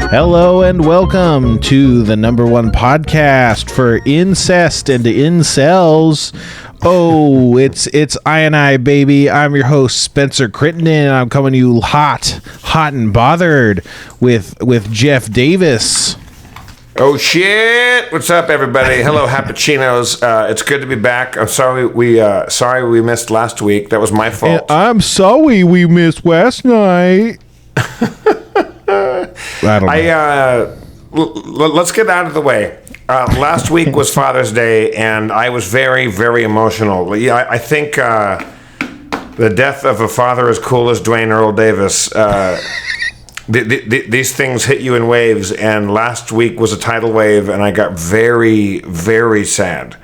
Hello and welcome to the number one podcast for incest and incels. Oh, it's I and I, baby. I'm your host, Spencer Crittenden. I'm coming to you hot and bothered with Jeff Davis. Oh shit! What's up, everybody? Hello, Happuccinos. It's good to be back. I'm sorry we missed last week. That was my fault. And I'm sorry we missed last night. I don't know. Let's get out of the way. Last week was Father's Day, and I was very, very emotional. Yeah, I think the death of a father as cool as Dwayne Earl Davis. These things hit you in waves, and last week was a tidal wave, and I got very, very sad.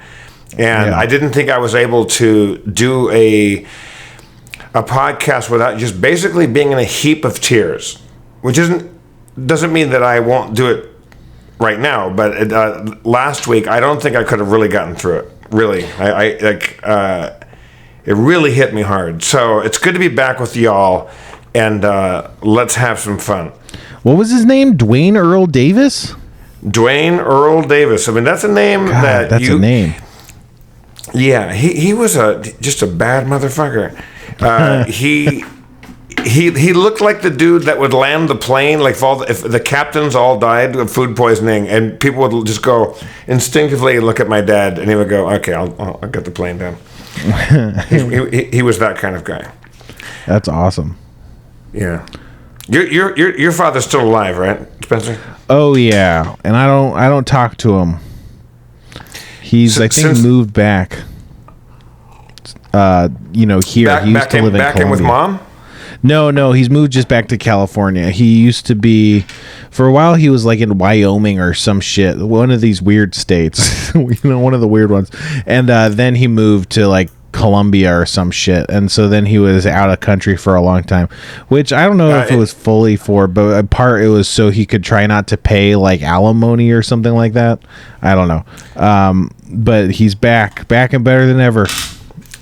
And I didn't think I was able to do a podcast without just basically being in a heap of tears, which doesn't mean that I won't do it right now. But last week, I don't think I could have really gotten through it. Really, it really hit me hard. So it's good to be back with y'all. And let's have some fun. What was his name? Dwayne Earl Davis? Dwayne Earl Davis. I mean, that's a name that's a name. Yeah, he was just a bad motherfucker. He looked like the dude that would land the plane, like if the captains all died of food poisoning, and people would just go instinctively look at my dad, and he would go, "Okay, I'll get the plane down." he was that kind of guy. That's awesome. Yeah, your father's still alive, right, Spencer? Oh yeah, and I don't talk to him. He's I think moved back. Here he used to live in Colombia. Back in with mom? No, he's moved just back to California. He used to be, for a while, he was like in Wyoming or some shit, one of these weird states, one of the weird ones. And then he moved to like Colombia or some shit, and so then he was out of country for a long time, which I don't know if it was fully for, but a part it was so he could try not to pay like alimony or something like that. I don't know, but he's back and better than ever.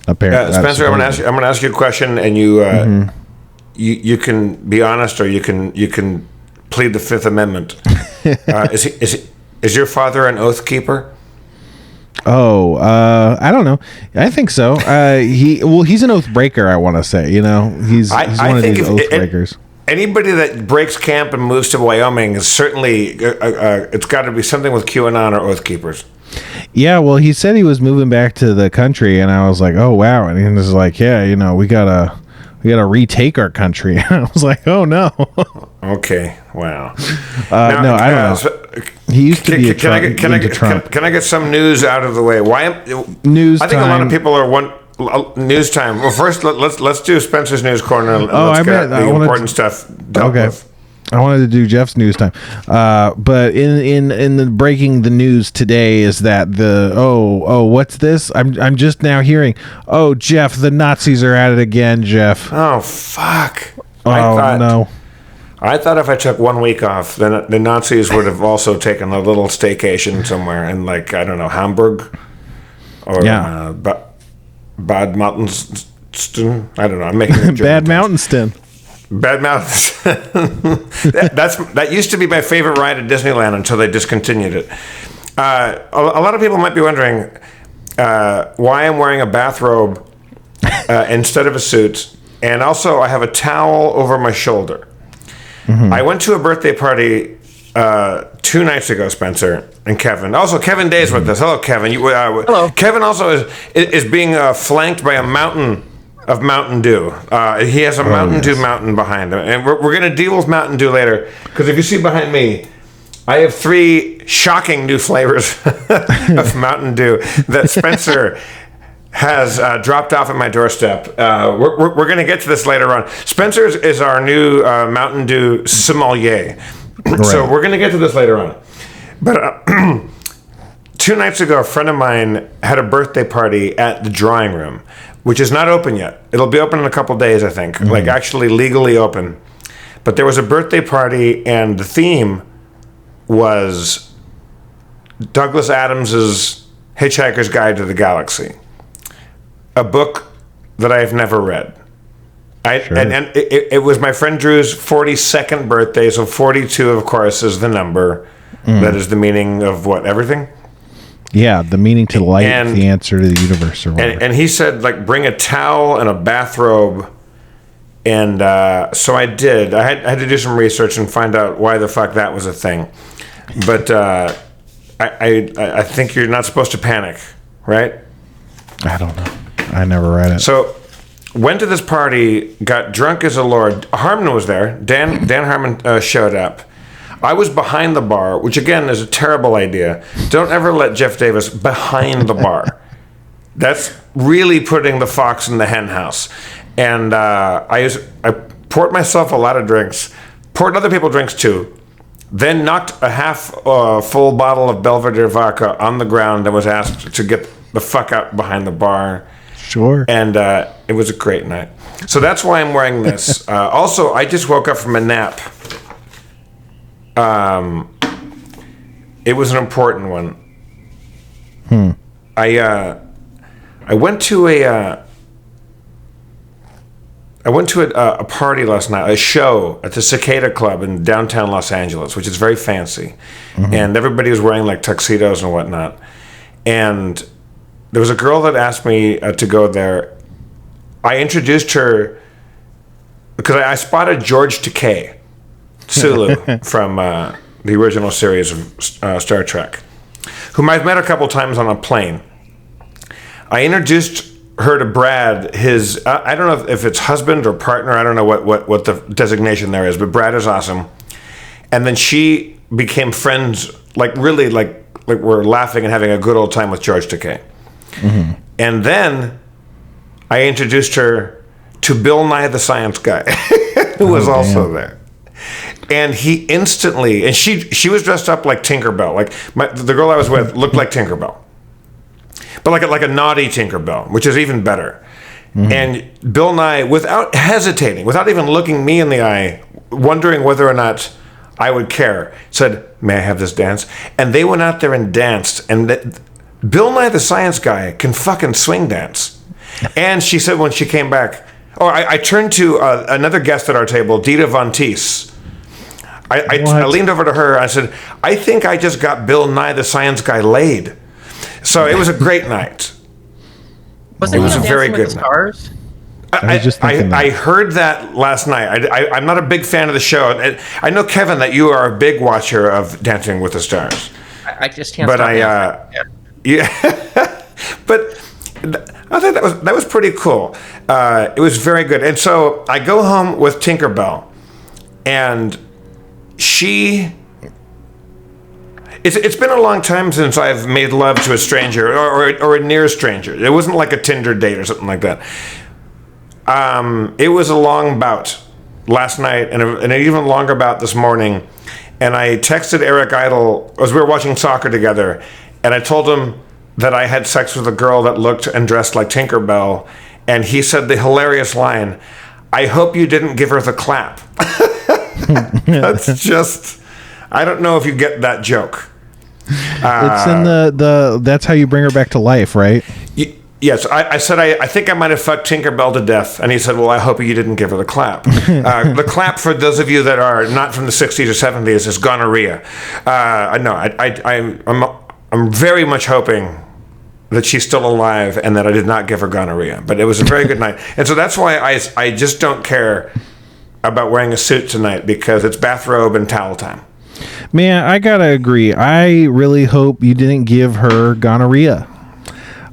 Apparently, Spencer, I'm gonna ask you a question, and you can be honest or you can plead the Fifth Amendment. Is your father an oath keeper? Oh, I don't know. I think so. He's an oath breaker. I want to say, he's one of these oath breakers. Anybody that breaks camp and moves to Wyoming is certainly it's got to be something with QAnon or oath keepers. Yeah, well, he said he was moving back to the country, and I was like, oh wow, and he was like, yeah, we gotta retake our country. I was like, oh no. Okay, wow. No, I don't know. He used to be a Trump. Can I get some news out of the way? News I think time. a lot of people are news time. Well, first let's do Spencer's news corner. And let's get the important stuff dealt with. I wanted to do Jeff's news time, but in the breaking the news today is that what's this? I'm just now hearing. Oh, Jeff, the Nazis are at it again, Jeff. Oh fuck! No. I thought if I took 1 week off, then the Nazis would have also taken a little staycation somewhere in, like, I don't know, Hamburg or Bad Mountainston. I don't know. I'm making a Bad Mountainston. Bad Mountainston. That used to be my favorite ride at Disneyland until they discontinued it. A lot of people might be wondering why I'm wearing a bathrobe instead of a suit, and also I have a towel over my shoulder. Mm-hmm. I went to a birthday party 2 nights ago, Spencer and Kevin. Also, Kevin Day's with us. Hello, Kevin. Hello. Kevin also is being flanked by a mountain of Mountain Dew. He has a Mountain Dew mountain behind him. And we're going to deal with Mountain Dew later. Because if you see behind me, I have 3 shocking new flavors of Mountain Dew that Spencer has dropped off at my doorstep. We're going to get to this later on. Spencer is our new Mountain Dew sommelier. Right. So we're going to get to this later on. But 2 nights ago, a friend of mine had a birthday party at the Drawing Room, which is not open yet. It'll be open in a couple days, I think. Mm-hmm. Like actually legally open. But there was a birthday party, and the theme was Douglas Adams's Hitchhiker's Guide to the Galaxy. A book that I have never read. Sure. And it was my friend Drew's 42nd birthday, so 42, of course, is the number. That is the meaning of what? Everything? Yeah, the meaning to life, the answer to the universe, or whatever. And he said, like, bring a towel and a bathrobe. And so I did. I had to do some research and find out why the fuck that was a thing. But I think you're not supposed to panic, right? I don't know. I never read it. So went to this party, got drunk as a lord. Harmon was there. Dan Harmon showed up. I was behind the bar, which again is a terrible idea. Don't ever let Jeff Davis behind the bar. That's really putting the fox in the hen house. And I poured myself a lot of drinks, poured other people drinks too, then knocked a half full bottle of Belvedere vodka on the ground and was asked to get the fuck out behind the bar. Sure. And it was a great night. So that's why I'm wearing this. Also, I just woke up from a nap. It was an important one. I went to a party last night, a show at the Cicada Club in downtown Los Angeles, which is very fancy, and everybody was wearing like tuxedos and whatnot. And there was a girl that asked me to go there. I introduced her because I spotted George Takei, Sulu from the original series of Star Trek, whom I've met a couple times on a plane. I introduced her to Brad, his I don't know if it's husband or partner. I don't know what the designation there is, but Brad is awesome. And then she became friends, like really like we're laughing and having a good old time with George Takei. And then I introduced her to Bill Nye the Science Guy, who was also there. And he instantly, and she was dressed up like Tinkerbell. Like the girl I was with looked like Tinkerbell, but like a naughty Tinkerbell, which is even better. And Bill Nye, without hesitating, without even looking me in the eye, wondering whether or not I would care, said, "May I have this dance?" And they went out there and danced. And Bill Nye the Science Guy can fucking swing dance. And she said when she came back, I turned to another guest at our table, Dita Von Teese. I leaned over to her. I said, "I think I just got Bill Nye the Science Guy laid." So it was a great night. It was a very good night. I heard that last night. I'm not a big fan of the show. I know, Kevin, that you are a big watcher of Dancing with the Stars. I just can't. But yeah. But I think that was pretty cool. It was very good. And so I go home with Tinkerbell, and it's been a long time since I've made love to a stranger or a near stranger. It wasn't like a Tinder date or something like that. It was a long bout last night and an even longer bout this morning. And I texted Eric Idle as we were watching soccer together, and I told him that I had sex with a girl that looked and dressed like Tinkerbell, and he said the hilarious line, "I hope you didn't give her the clap." That's just, I don't know if you get that joke. It's in the that's how you bring her back to life, right? Yes, I said I think I might have fucked Tinkerbell to death, and he said, "Well, I hope you didn't give her the clap." The clap, for those of you that are not from the 60s or 70s, is gonorrhea. I'm very much hoping that she's still alive and that I did not give her gonorrhea. But it was a very good night, and so that's why I just don't care about wearing a suit tonight, because it's bathrobe and towel time. Man, I gotta agree. I really hope you didn't give her gonorrhea.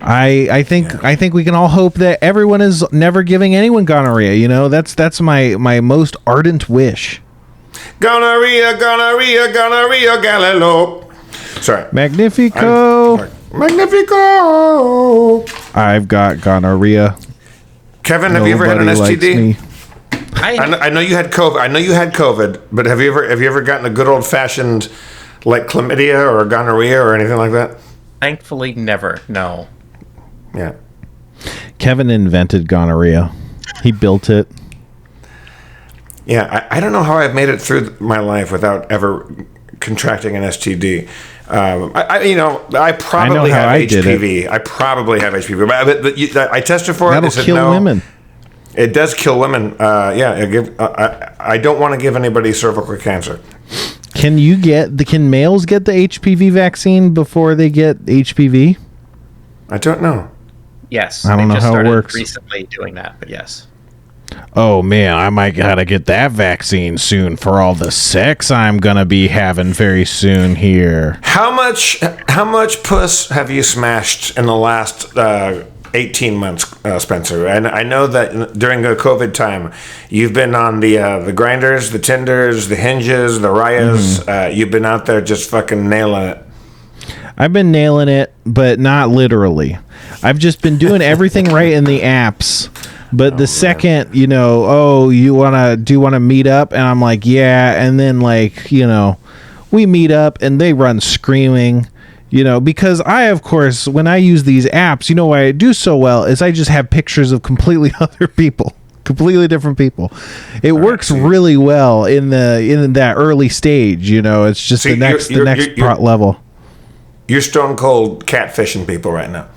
I think we can all hope that everyone is never giving anyone gonorrhea. You know, that's my most ardent wish. Gonorrhea, gonorrhea, gonorrhea, Galileo. Sorry. Magnifico. Magnifico. I've got gonorrhea. Kevin, have you ever had an STD? I know you had COVID. I know you had COVID, but have you ever gotten a good old fashioned like chlamydia or gonorrhea or anything like that? Thankfully, never. No. Yeah. Kevin invented gonorrhea. He built it. Yeah, I don't know how I've made it through my life without ever contracting an STD. I probably have HPV. I probably have HPV, but I tested for it. That'll kill women. It does kill women. I don't want to give anybody cervical cancer. Can males get the HPV vaccine before they get HPV? I don't know. Yes. I don't know how it works. Recently doing that, but yes. Oh man, I might gotta get that vaccine soon for all the sex I'm gonna be having very soon here. How much puss have you smashed in the last 18 months, Spencer? And I know that during the COVID time, you've been on the grinders, the Tinders, the Hinges, the Rayas. You've been out there just fucking nailing it. I've been nailing it, but not literally. I've just been doing everything right in the apps. But the second, you want to meet up? And I'm like, yeah. And then, like, we meet up and they run screaming, because I, of course, when I use these apps, why I do so well is I just have pictures of completely other people, completely different people. It works really well in that early stage, It's just the next level. You're stone cold catfishing people right now.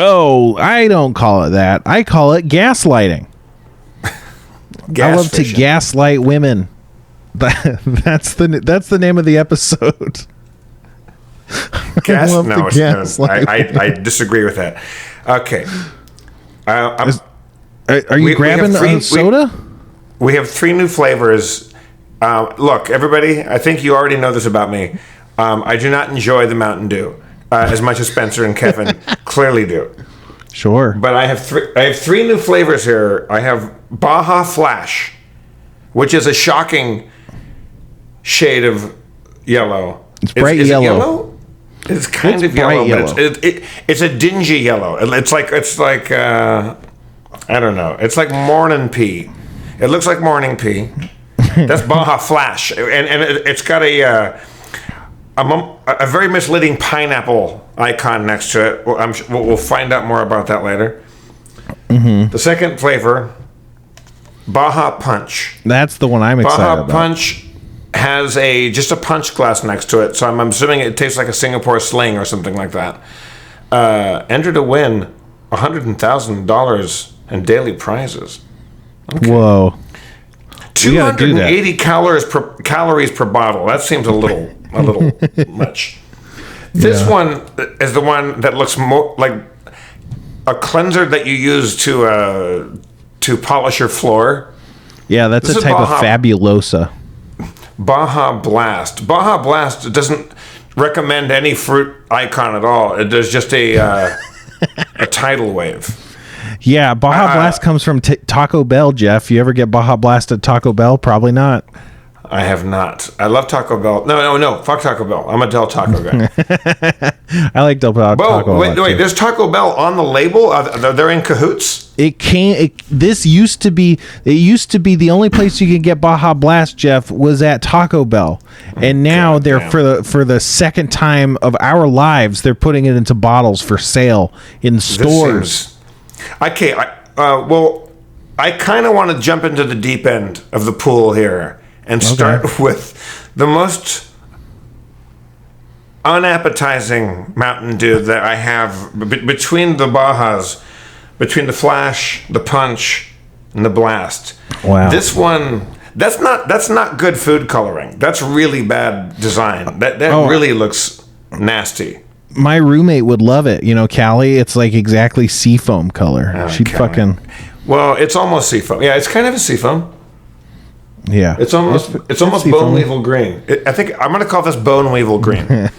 Oh, I don't call it that. I call it gaslighting. I love to gaslight women. That's the name of the episode. I disagree with that. Okay. Are you grabbing a soda? We have 3 new flavors. Look, everybody, I think you already know this about me. I do not enjoy the Mountain Dew as much as Spencer and Kevin clearly do. Sure. But I have 3 new flavors here. I have Baja Flash, which is a shocking shade of yellow. It's bright is yellow. It yellow? It's kind of yellow, but it's a dingy yellow. It's like I don't know. It's like morning pea. It looks like morning pea. That's Baja Flash, and it's got a very misleading pineapple icon next to it. We'll find out more about that later. Mm-hmm. The second flavor, Baja Punch. That's the one I'm excited about. Baja Punch has just a punch glass next to it, so I'm assuming it tastes like a Singapore Sling or something like that. Enter to win $100,000 in daily prizes. Okay. Whoa. 280 calories per bottle. That seems a little much. This one is the one that looks more like a cleanser that you use to polish your floor. Yeah, that's a type of Fabulosa. Baja Blast. Baja Blast doesn't recommend any fruit icon at all. It does just a tidal wave. Yeah, Baja Blast comes from Taco Bell, Jeff. You ever get Baja Blast at Taco Bell? Probably not. I have not. I love Taco Bell. No. Fuck Taco Bell. I'm a Del Taco guy. I like Del Taco. Wait. There's Taco Bell on the label. They're in cahoots. This used to be. It used to be the only place you could get Baja Blast, Jeff, was at Taco Bell, and now for the second time of our lives, they're putting it into bottles for sale in stores. Okay. I kind of want to jump into the deep end of the pool here. And start with the most unappetizing Mountain Dew that I have between the Bajas, between the Flash, the Punch, and the Blast. Wow. This one, that's not good food coloring. That's really bad design. That really looks nasty. My roommate would love it. Callie, it's like exactly seafoam color. She'd fucking... Well, it's almost seafoam. Yeah, it's kind of a seafoam. Yeah, it's almost bone weevil green. I think I'm going to call this bone weevil green. And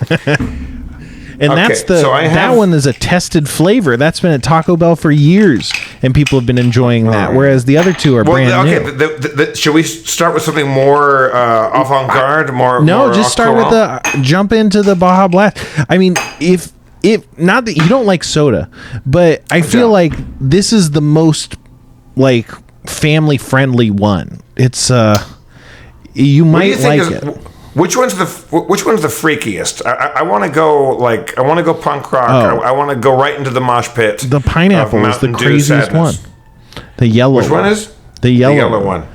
that's that one is a tested flavor. That's been at Taco Bell for years, and people have been enjoying that. Whereas the other two are brand new. Should we start with something more avant-garde? Just start with jump into the Baja Blast. I mean, if not that you don't like soda, but I feel like this is the most like family friendly one. It's you might like it. Which one's the freakiest? I want to go punk rock. I want to go right into the mosh pit. The pineapple is the craziest one. The yellow. Which one is the yellow one?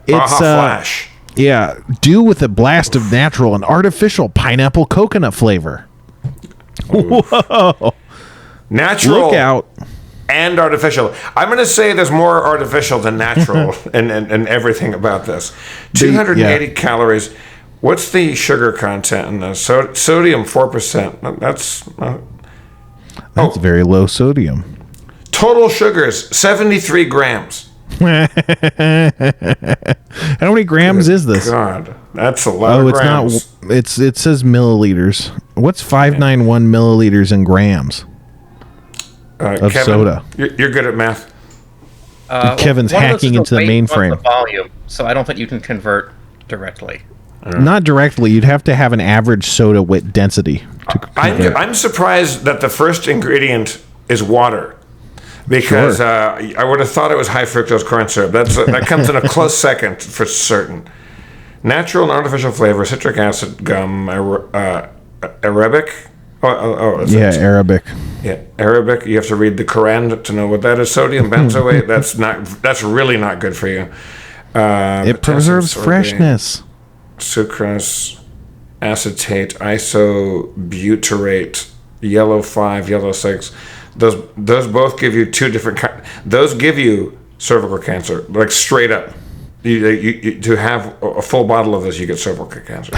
It's Flash. Yeah, do with a blast of natural and artificial pineapple coconut flavor. Whoa! Natural. Look out. and artificial. I'm going to say there's more artificial than natural and everything about this. 280 calories. What's the sugar content in this? Sodium 4%. That's very low sodium. Total sugars 73 grams. How many grams is this? God, that's a lot of grams. Not. It says milliliters. What's 591 milliliters in grams of Kevin, soda? You're good at math. Kevin's hacking into the mainframe. The volume, so I don't think you can convert directly. Not directly. You'd have to have an average soda wit density. I'm surprised that the first ingredient is water. Because I would have thought it was high fructose corn syrup. That comes in a close second for certain. Natural and artificial flavor, citric acid, gum, Arabic. Arabic. Yeah, Arabic. You have to read the Quran to know what that is. Sodium benzoate. That's really not good for you. It preserves freshness. Sucrose, acetate, isobutyrate, yellow 5, yellow 6. Those both give you two different. Those give you cervical cancer, like straight up. You to have a full bottle of this, you get cervical cancer.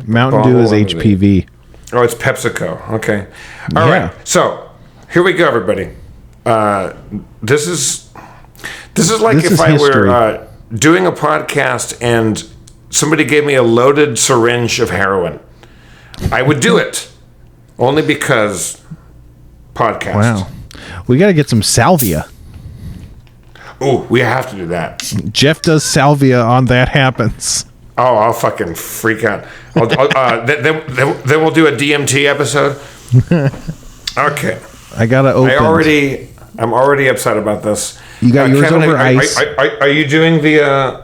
Mountain Dew is HPV. Oh, it's PepsiCo. Okay, all right. So here we go, everybody. This is like if I were doing a podcast and somebody gave me a loaded syringe of heroin. I would do it only because. Podcast. Wow. We got to get some salvia. Oh, we have to do that. Jeff does salvia on That Happens. Oh, I'll fucking freak out. Then we'll do a DMT episode. Okay. I got to open. I'm already upset about this. You got yours Kevin, over ice. Are you doing the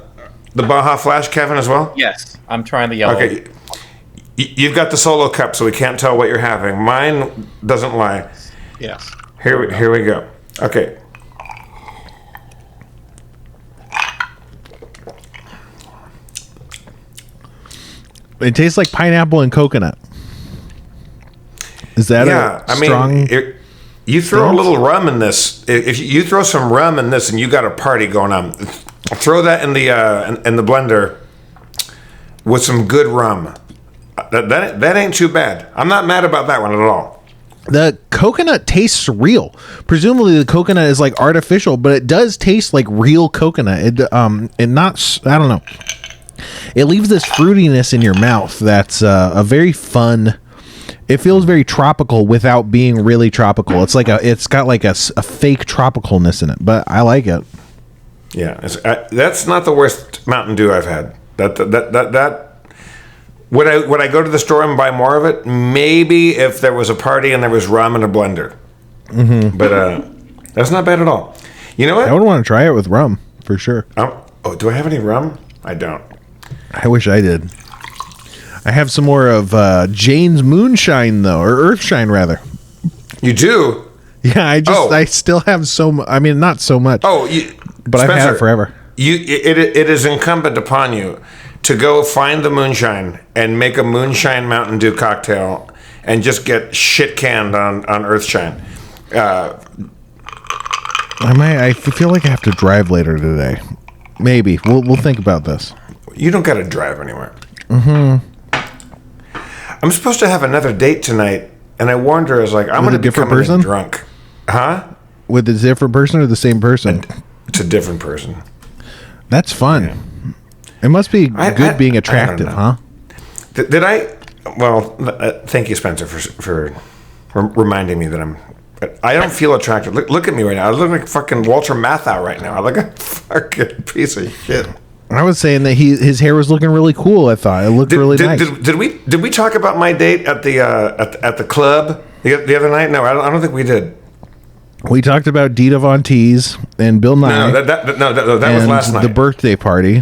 Baja Flash, Kevin, as well? Yes, I'm trying the yellow. Okay. You've got the solo cup, so we can't tell what you're having. Mine doesn't lie. Yes. Here we go. Okay. It tastes like pineapple and coconut. Is that strong? I mean, you throw a little rum in this. If you throw some rum in this, and you got a party going on, throw that in the blender with some good rum. That ain't too bad. I'm not mad about that one at all. The coconut tastes real. Presumably the coconut is like artificial, but it does taste like real coconut. I don't know. It leaves this fruitiness in your mouth that's a very fun. It feels very tropical without being really tropical. It's got like a fake tropicalness in it, but I like it. Yeah, that's not the worst Mountain Dew I've had. That would I go to the store and buy more of it? Maybe if there was a party and there was rum in a blender. Mm-hmm. But that's not bad at all. You know what? I would want to try it with rum for sure. Do I have any rum? I don't. I wish I did. I have some more of Jane's Moonshine though, or Earthshine rather. You do? Yeah, I still have I mean, not so much. But Spencer, I've had it forever. It is incumbent upon you to go find the moonshine and make a moonshine Mountain Dew cocktail and just get shit canned on Earthshine. I feel like I have to drive later today. Maybe we'll think about this. You don't got to drive anywhere. Mm-hmm. I'm supposed to have another date tonight, and I warned her. I was like, I'm going to be coming in drunk. Huh? With a different person or the same person? It's a different person. That's fun. Yeah. It must be good being attractive, huh? Did I? Well, thank you, Spencer, for reminding me that I don't feel attractive. Look at me right now. I look like fucking Walter Matthau right now. I look like a fucking piece of shit. I was saying that his hair was looking really cool. I thought it looked really nice. Did we talk about my date at the club the other night? No, I don't think we did. We talked about Dita Von Teese and Bill Nye. No, that was last night. The birthday party.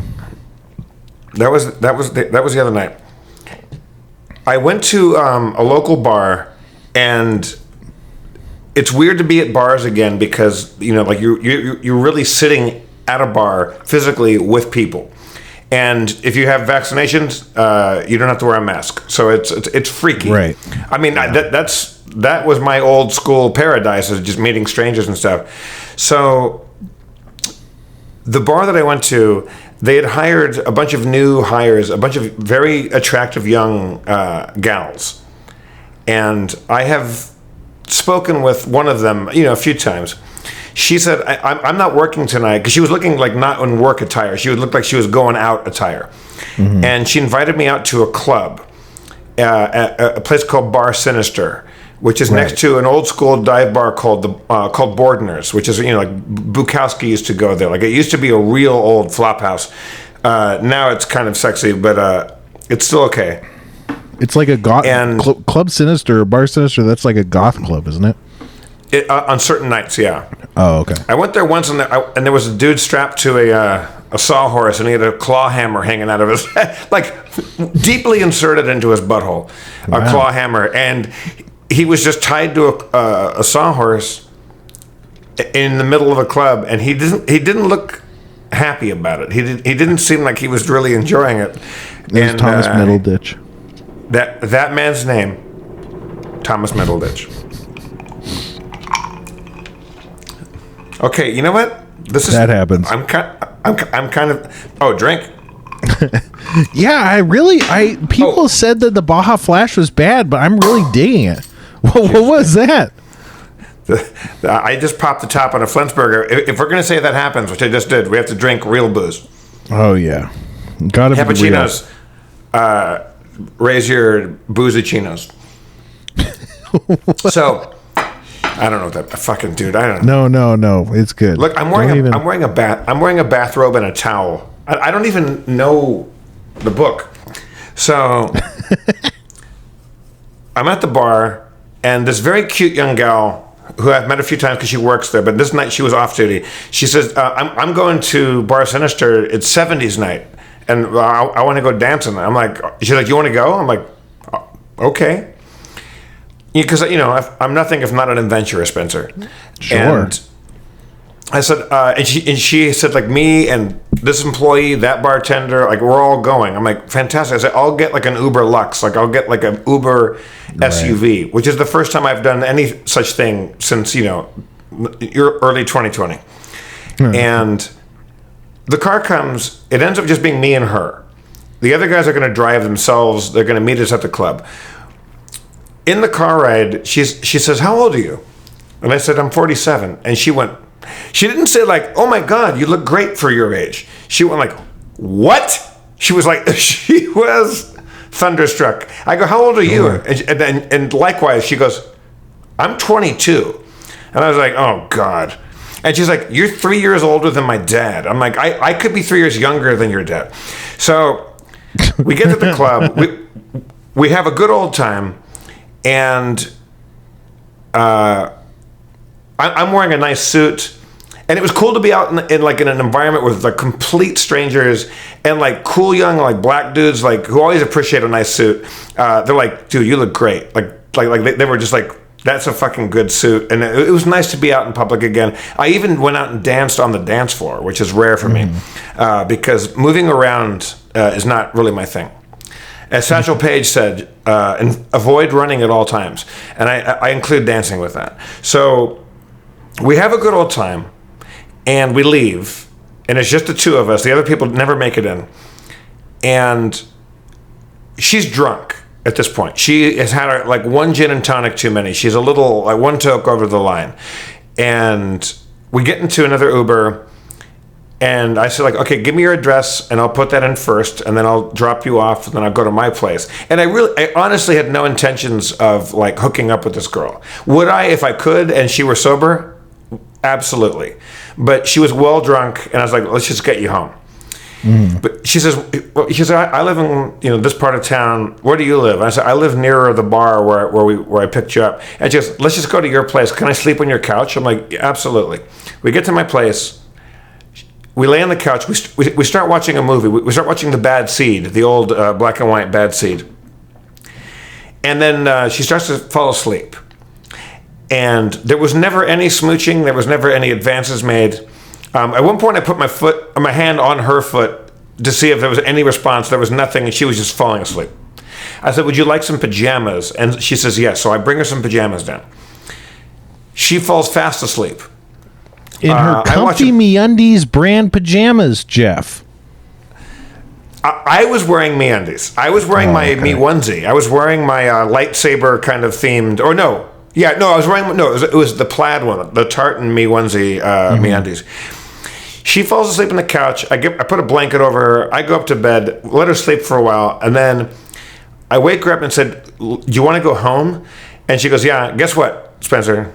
That was the other night. I went to a local bar, and it's weird to be at bars again because like you're really sitting at a bar physically with people, and if you have vaccinations, you don't have to wear a mask, so it's freaky. Right. I mean, that's that was my old school paradise, of just meeting strangers and stuff. So the bar that I went to, they had hired a bunch of new hires, a bunch of very attractive young gals. And I have spoken with one of them, a few times. She said, I'm not working tonight, because she was looking like not in work attire. She would look like she was going out attire. Mm-hmm. And she invited me out to a club, a place called Bar Sinister, which is next to an old school dive bar called Bordeners, which is, like Bukowski used to go there. Like, it used to be a real old flop house. Now it's kind of sexy, but it's still okay. It's like a goth Club Sinister, Bar Sinister. That's like a goth club, isn't it? On certain nights, yeah. Oh, okay. I went there once, and there was a dude strapped to a sawhorse, and he had a claw hammer hanging out of his head, like deeply inserted into his butthole, a claw hammer, and he was just tied to a sawhorse in the middle of a club, and he didn't look happy about it. He didn't seem like he was really enjoying it. It was Thomas Middleditch. That man's name, Thomas Middleditch. Okay, you know what? That happens. I'm kind of. Oh, drink. Yeah, people said that the Baja Flash was bad, but I'm really digging it. What was that? I just popped the top on a Flensburger. If we're going to say that happens, which I just did, we have to drink real booze. Oh, yeah. Gotta be real. Cappuccinos. Raise your boozy-chinos. So, I don't know what that fucking dude. I don't know. No. It's good. Look, I'm wearing a bathrobe and a towel. I don't even know the book. So, I'm at the bar, and this very cute young gal who I've met a few times because she works there, but this night she was off duty. She says, I'm going to Bar Sinister. It's 70s night, and I want to go dancing. I'm like, she's like, you want to go? I'm like, okay. Because, I'm nothing if not an adventurous, Spencer. Sure. And I said, and she said, like, me and this employee, that bartender, like, we're all going. I'm like, fantastic. I said, I'll get like an Uber Lux. Like, I'll get like an Uber SUV, which is the first time I've done any such thing since, early 2020. And the car comes, it ends up just being me and her. The other guys are going to drive themselves. They're going to meet us at the club. In the car ride, she says, how old are you? And I said, I'm 47. And she didn't say like, oh my God, you look great for your age. She went like, what? She was thunderstruck. I go, how old are you? And likewise, she goes, I'm 22. And I was like, oh God. And she's like, you're 3 years older than my dad. I'm like, I could be 3 years younger than your dad. So we get to the club. We have a good old time. And I'm wearing a nice suit, and it was cool to be out in an environment with like complete strangers and like cool young like black dudes like who always appreciate a nice suit. They're like, dude, you look great. Like they were just like, that's a fucking good suit. And it was nice to be out in public again. I even went out and danced on the dance floor, which is rare for me because moving around is not really my thing. As Satchel Paige said, avoid running at all times. And I include dancing with that. So we have a good old time, and we leave, and it's just the two of us. The other people never make it in. And she's drunk at this point. She has had like one gin and tonic too many. She's a little, like one toke over the line. And we get into another Uber, and I said, like, okay, give me your address, and I'll put that in first, and then I'll drop you off, and then I'll go to my place. And I honestly had no intentions of, like, hooking up with this girl. Would I if I could and she were sober? Absolutely. But she was well drunk, and I was like, let's just get you home. But she says, I live in this part of town. Where do you live? And I said, I live nearer the bar where I picked you up. And she goes, let's just go to your place. Can I sleep on your couch? I'm like, yeah, absolutely. We get to my place. We lay on the couch. We start watching a movie. We start watching The Bad Seed, the old black and white Bad Seed. And then she starts to fall asleep. And there was never any smooching. There was never any advances made. At one point, I put my hand on her foot to see if there was any response. There was nothing, and she was just falling asleep. I said, would you like some pajamas? And she says, yes. So I bring her some pajamas down. She falls fast asleep. In her comfy MeUndies brand pajamas, Jeff. I was wearing MeUndies. I was wearing my Me onesie. I was wearing my lightsaber kind of themed, or no. Yeah, no, I was wearing, no, it was the plaid one, the tartan Me onesie, MeUndies. She falls asleep on the couch. I put a blanket over her. I go up to bed, let her sleep for a while, and then I wake her up and said, do you want to go home? And she goes, yeah. Guess what, Spencer?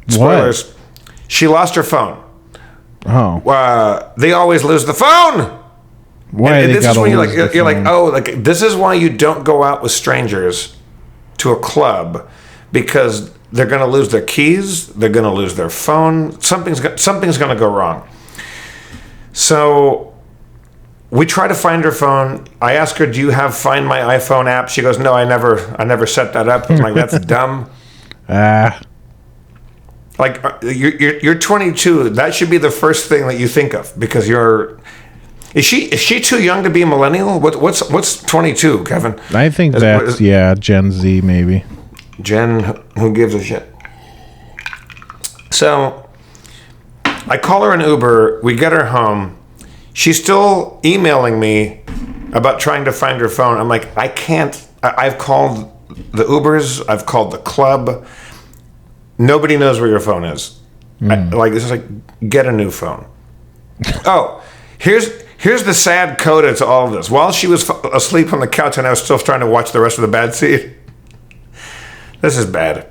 Spoilers. What? She lost her phone. Oh. They always lose the phone. Why? And this is when you're like, oh, like this is why you don't go out with strangers to a club, because they're going to lose their keys, they're going to lose their phone, something's going to go wrong. So we try to find her phone. I ask her, do you have Find My iPhone app? She goes, no, I never set that up. I'm like, that's dumb. Like you're 22. That should be the first thing that you think of, because you're. Is she too young to be a millennial? What's 22, Kevin? I think that's Gen Z maybe. Gen, who gives a shit? So I call her an Uber. We get her home. She's still emailing me about trying to find her phone. I'm like, I can't. I've called the Ubers. I've called the club. Nobody knows where your phone is. This is like, get a new phone. Oh, here's the sad coda to all of this. While she was asleep on the couch and I was still trying to watch the rest of the bad seed. This is bad.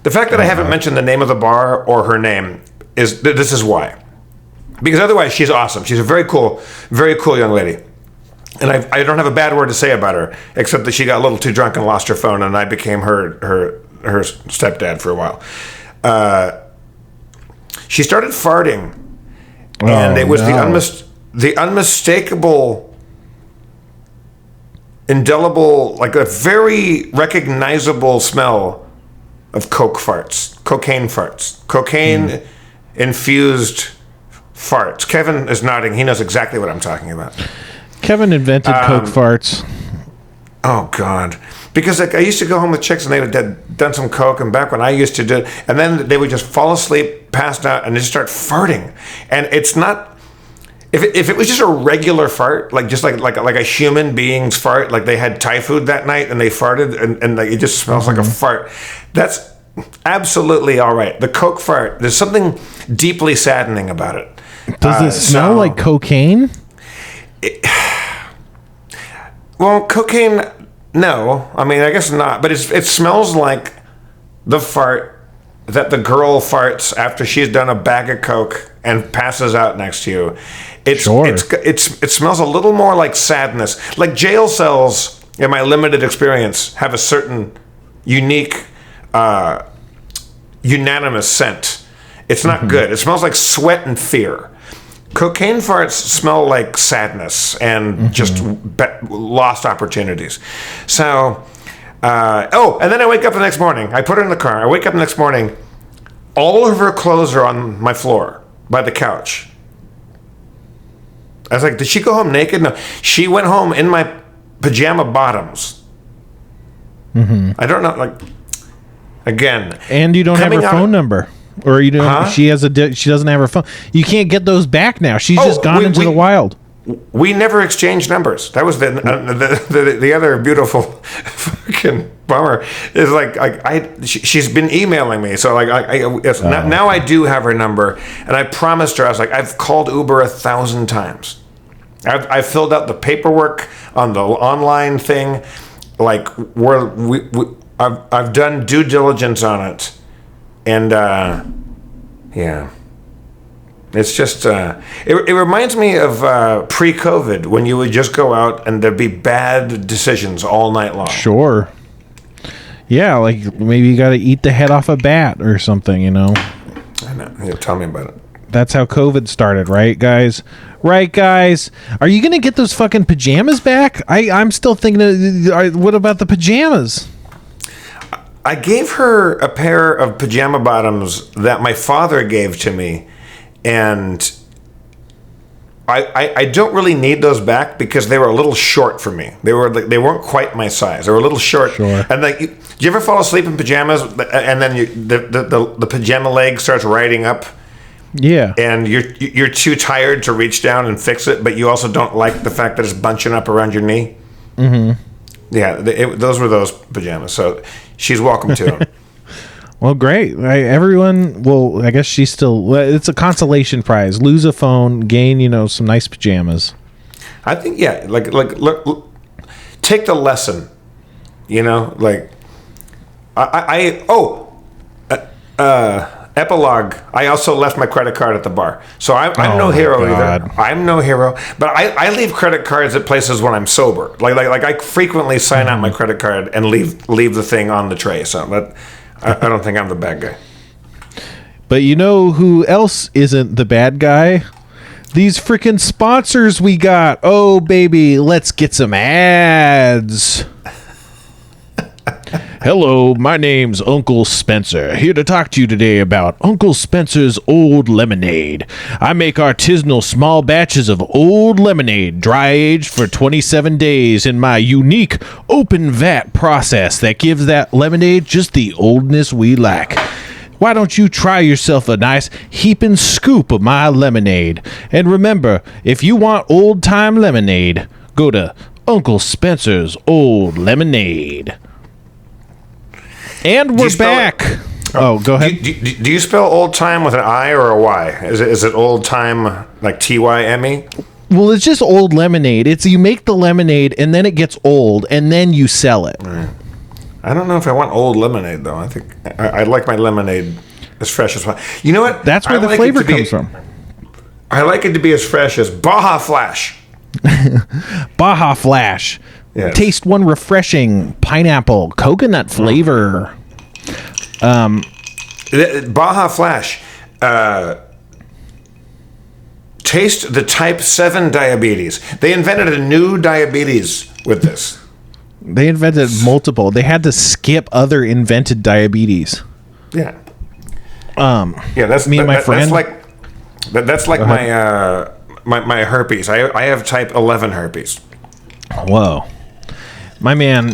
The fact that I haven't mentioned the name of the bar or her name this is why. Because otherwise, she's awesome. She's a very cool young lady. And I don't have a bad word to say about her, except that she got a little too drunk and lost her phone, and I became her stepdad for a while. She started farting, and it was the unmistakable, indelible, like a very recognizable smell of cocaine infused farts. Kevin is nodding. He knows exactly what I'm talking about. Kevin invented coke farts. Oh God. Because I used to go home with chicks and they had done some coke, and back when I used to do it, and then they would just fall asleep, passed out, and just start farting. And it's not. If it was just a regular fart, like a human being's fart, like they had Thai food that night and they farted and like it just smells like a fart, that's absolutely all right. The coke fart, there's something deeply saddening about it. Does it smell like cocaine? Well, cocaine, no. I mean, I guess not. But it smells like the fart that the girl farts after she's done a bag of coke and passes out next to you. It smells a little more like sadness. Like jail cells, in my limited experience, have a certain unique, unanimous scent. It's not good. It smells like sweat and fear. Cocaine farts smell like sadness and just lost opportunities. So, and then I wake up the next morning. I put her in the car. I wake up the next morning. All of her clothes are on my floor by the couch. I was like, did she go home naked? No. She went home in my pajama bottoms. I don't know, like, again. And you don't have her phone number. Or you don't. She doesn't have her phone. You can't get those back now. She's just gone into the wild. We never exchanged numbers. That was the other beautiful fucking bummer. Is like she's been emailing me. So like now I do have her number, and I promised her, I was like, I've called Uber 1,000 times. I've filled out the paperwork on the online thing. Like I've done due diligence on it. And, yeah, it's just, it reminds me of pre-COVID when you would just go out and there'd be bad decisions all night long. Sure. Yeah, like maybe you got to eat the head off a bat or something, you know? I know. Yeah, tell me about it. That's how COVID started, right, guys? Right, guys? Are you going to get those fucking pajamas back? I'm still thinking, what about the pajamas? I gave her a pair of pajama bottoms that my father gave to me, and I don't really need those back because they were a little short for me. They weren't quite my size. They were a little short. Sure. And like, do you ever fall asleep in pajamas and then the pajama leg starts riding up? Yeah. And you're too tired to reach down and fix it, but you also don't like the fact that it's bunching up around your knee. Mm-hmm. Yeah, those were those pajamas. So she's welcome to them. Well, great. Everyone, well, I guess she's still, it's a consolation prize. Lose a phone, gain, some nice pajamas. I think, yeah, like look, take the lesson, epilogue. I also left my credit card at the bar. So I'm no hero either. I'm no hero. But I leave credit cards at places when I'm sober. Like I frequently sign out my credit card and leave the thing on the tray. So I don't think I'm the bad guy. But you know who else isn't the bad guy? These freaking sponsors we got. Oh, baby, let's get some ads. Hello, my name's Uncle Spencer, here to talk to you today about Uncle Spencer's Old Lemonade. I make artisanal small batches of old lemonade, dry-aged for 27 days in my unique open vat process that gives that lemonade just the oldness we like. Why don't you try yourself a nice heaping scoop of my lemonade? And remember, if you want old-time lemonade, go to Uncle Spencer's Old Lemonade. And we're back. Oh, go ahead. Do you spell old time with an I or a Y? Is it old time like TYME? Well, it's just old lemonade. It's you make the lemonade and then it gets old and then you sell it. Right. I don't know if I want old lemonade though. I think I like my lemonade as fresh as possible. You know what? That's where the flavor comes from. I like it to be as fresh as Baja Flash. Baja Flash. Yes. Taste one refreshing pineapple coconut flavor. Baja Flash. Taste the type 7 diabetes. They invented a new diabetes with this. They invented multiple. They had to skip other invented diabetes. Yeah. That's me and my friend. That's like my herpes. I have type 11 herpes. Whoa. My man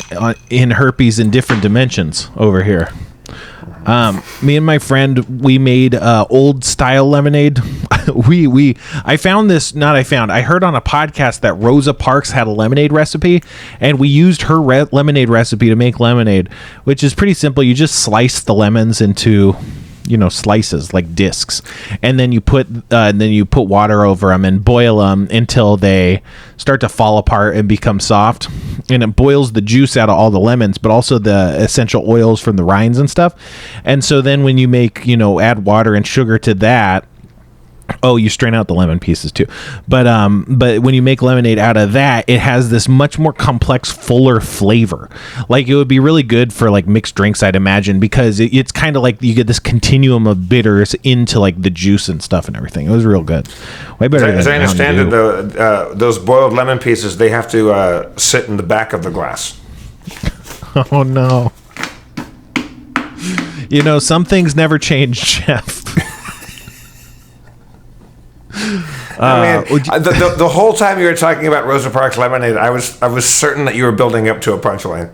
in herpes in different dimensions over here. Me and my friend, we made old style lemonade. I heard on a podcast that Rosa Parks had a lemonade recipe, and we used her lemonade recipe to make lemonade, which is pretty simple. You just slice the lemons into slices like discs, and then you put water over them and boil them until they start to fall apart and become soft, and it boils the juice out of all the lemons but also the essential oils from the rinds and stuff. And so then when you make add water and sugar to that, you strain out the lemon pieces too, but when you make lemonade out of that, it has this much more complex, fuller flavor. Like it would be really good for like mixed drinks, I'd imagine, because it's kind of like you get this continuum of bitters into like the juice and stuff and everything. It was real good. Way better as I understand it, though, those boiled lemon pieces, they have to sit in the back of the glass. Oh no. Some things never change, Jeff. The whole time you were talking about Rosa Parks lemonade, I was certain that you were building up to a punchline.